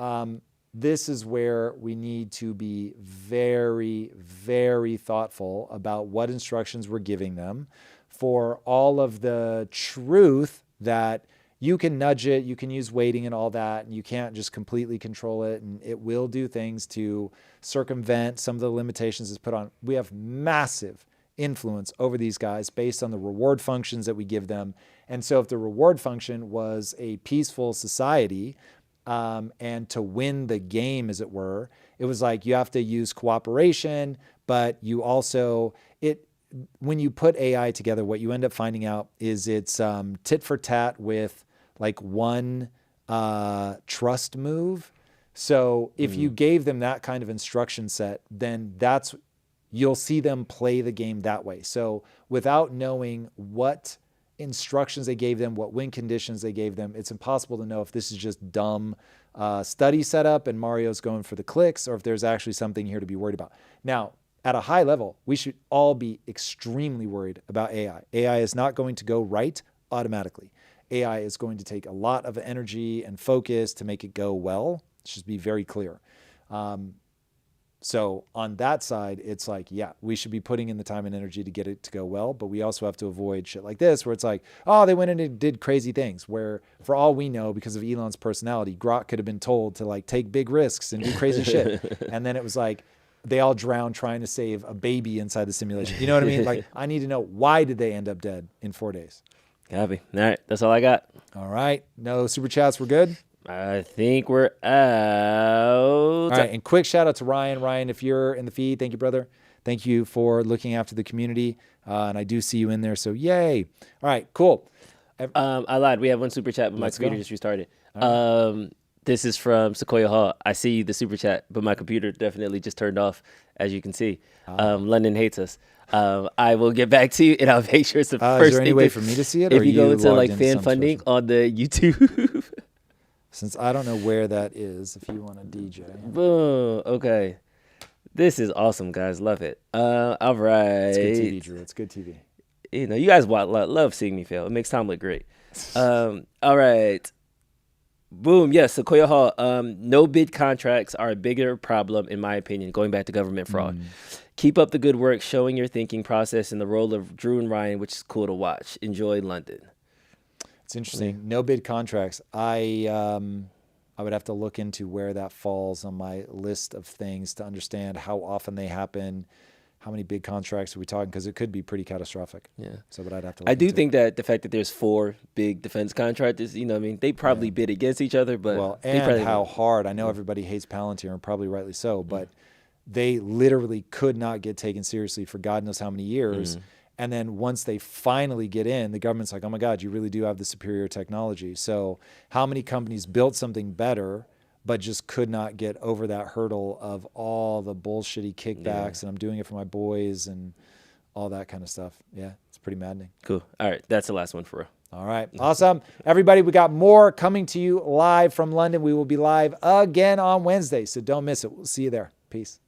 this is where we need to be very, very thoughtful about what instructions we're giving them for all of the truth that you can nudge it, you can use weighting and all that, and you can't just completely control it, and it will do things to circumvent some of the limitations it's put on. We have massive influence over these guys based on the reward functions that we give them. And so if the reward function was a peaceful society, and to win the game, as it were, it was like you have to use cooperation, but you also, when you put AI together, what you end up finding out is it's tit for tat with like one trust move. So if you gave them that kind of instruction set, then you'll see them play the game that way. So without knowing what instructions they gave them, what win conditions they gave them, it's impossible to know if this is just dumb study setup and Mario's going for the clicks, or if there's actually something here to be worried about. Now, at a high level, we should all be extremely worried about AI. AI is not going to go right automatically. AI is going to take a lot of energy and focus to make it go well. Let's just be very clear. So on that side, it's like, yeah, we should be putting in the time and energy to get it to go well, but we also have to avoid shit like this where it's like, oh, they went in and did crazy things, where for all we know, because of Elon's personality, Grok could have been told to like take big risks and do crazy shit. And then it was like, they all drowned trying to save a baby inside the simulation. You know what I mean? Like, I need to know, why did they end up dead in 4 days? Copy. All right. That's all I got. All right. No super chats. We're good? I think we're out. All right. And quick shout out to Ryan. Ryan, if you're in the feed, thank you, brother. Thank you for looking after the community. And I do see you in there. So yay. All right, cool. I lied. We have one super chat, but my computer just restarted. This is from Sequoia Hall. I see the super chat, but my computer definitely just turned off, as you can see. London hates us. I will get back to you, and I'll make sure it's the first is there any thing way for me to see it? If or you go into like logged fan some funding special? on the YouTube. Since I don't know where that is, if you want to DJ. Boom. Okay. This is awesome, guys. Love it. All right. It's good TV, Drew. It's good TV. You know, you guys love seeing me fail. It makes Tom look great. All right. Boom. Yes, Sequoia Hall. No bid contracts are a bigger problem, in my opinion, going back to government fraud. Keep up the good work, showing your thinking process in the role of Drew and Ryan, which is cool to watch. Enjoy London. It's interesting. No bid contracts. I would have to look into where that falls on my list of things to understand how often they happen, how many big contracts are we talking, because it could be pretty catastrophic. Yeah. So, but I'd have to look I do into think that the fact that there's 4 big defense contractors, you know what I mean, they probably bid against each other, but well, they and probably how hard. I know everybody hates Palantir, and probably rightly so, but they literally could not get taken seriously for God knows how many years. And then once they finally get in, the government's like, oh my God, you really do have the superior technology. So how many companies built something better, but just could not get over that hurdle of all the bullshitty kickbacks, and I'm doing it for my boys and all that kind of stuff. Yeah, it's pretty maddening. Cool. All right, that's the last one for real. All right. Awesome. Everybody, we got more coming to you live from London. We will be live again on Wednesday, so don't miss it. We'll see you there. Peace.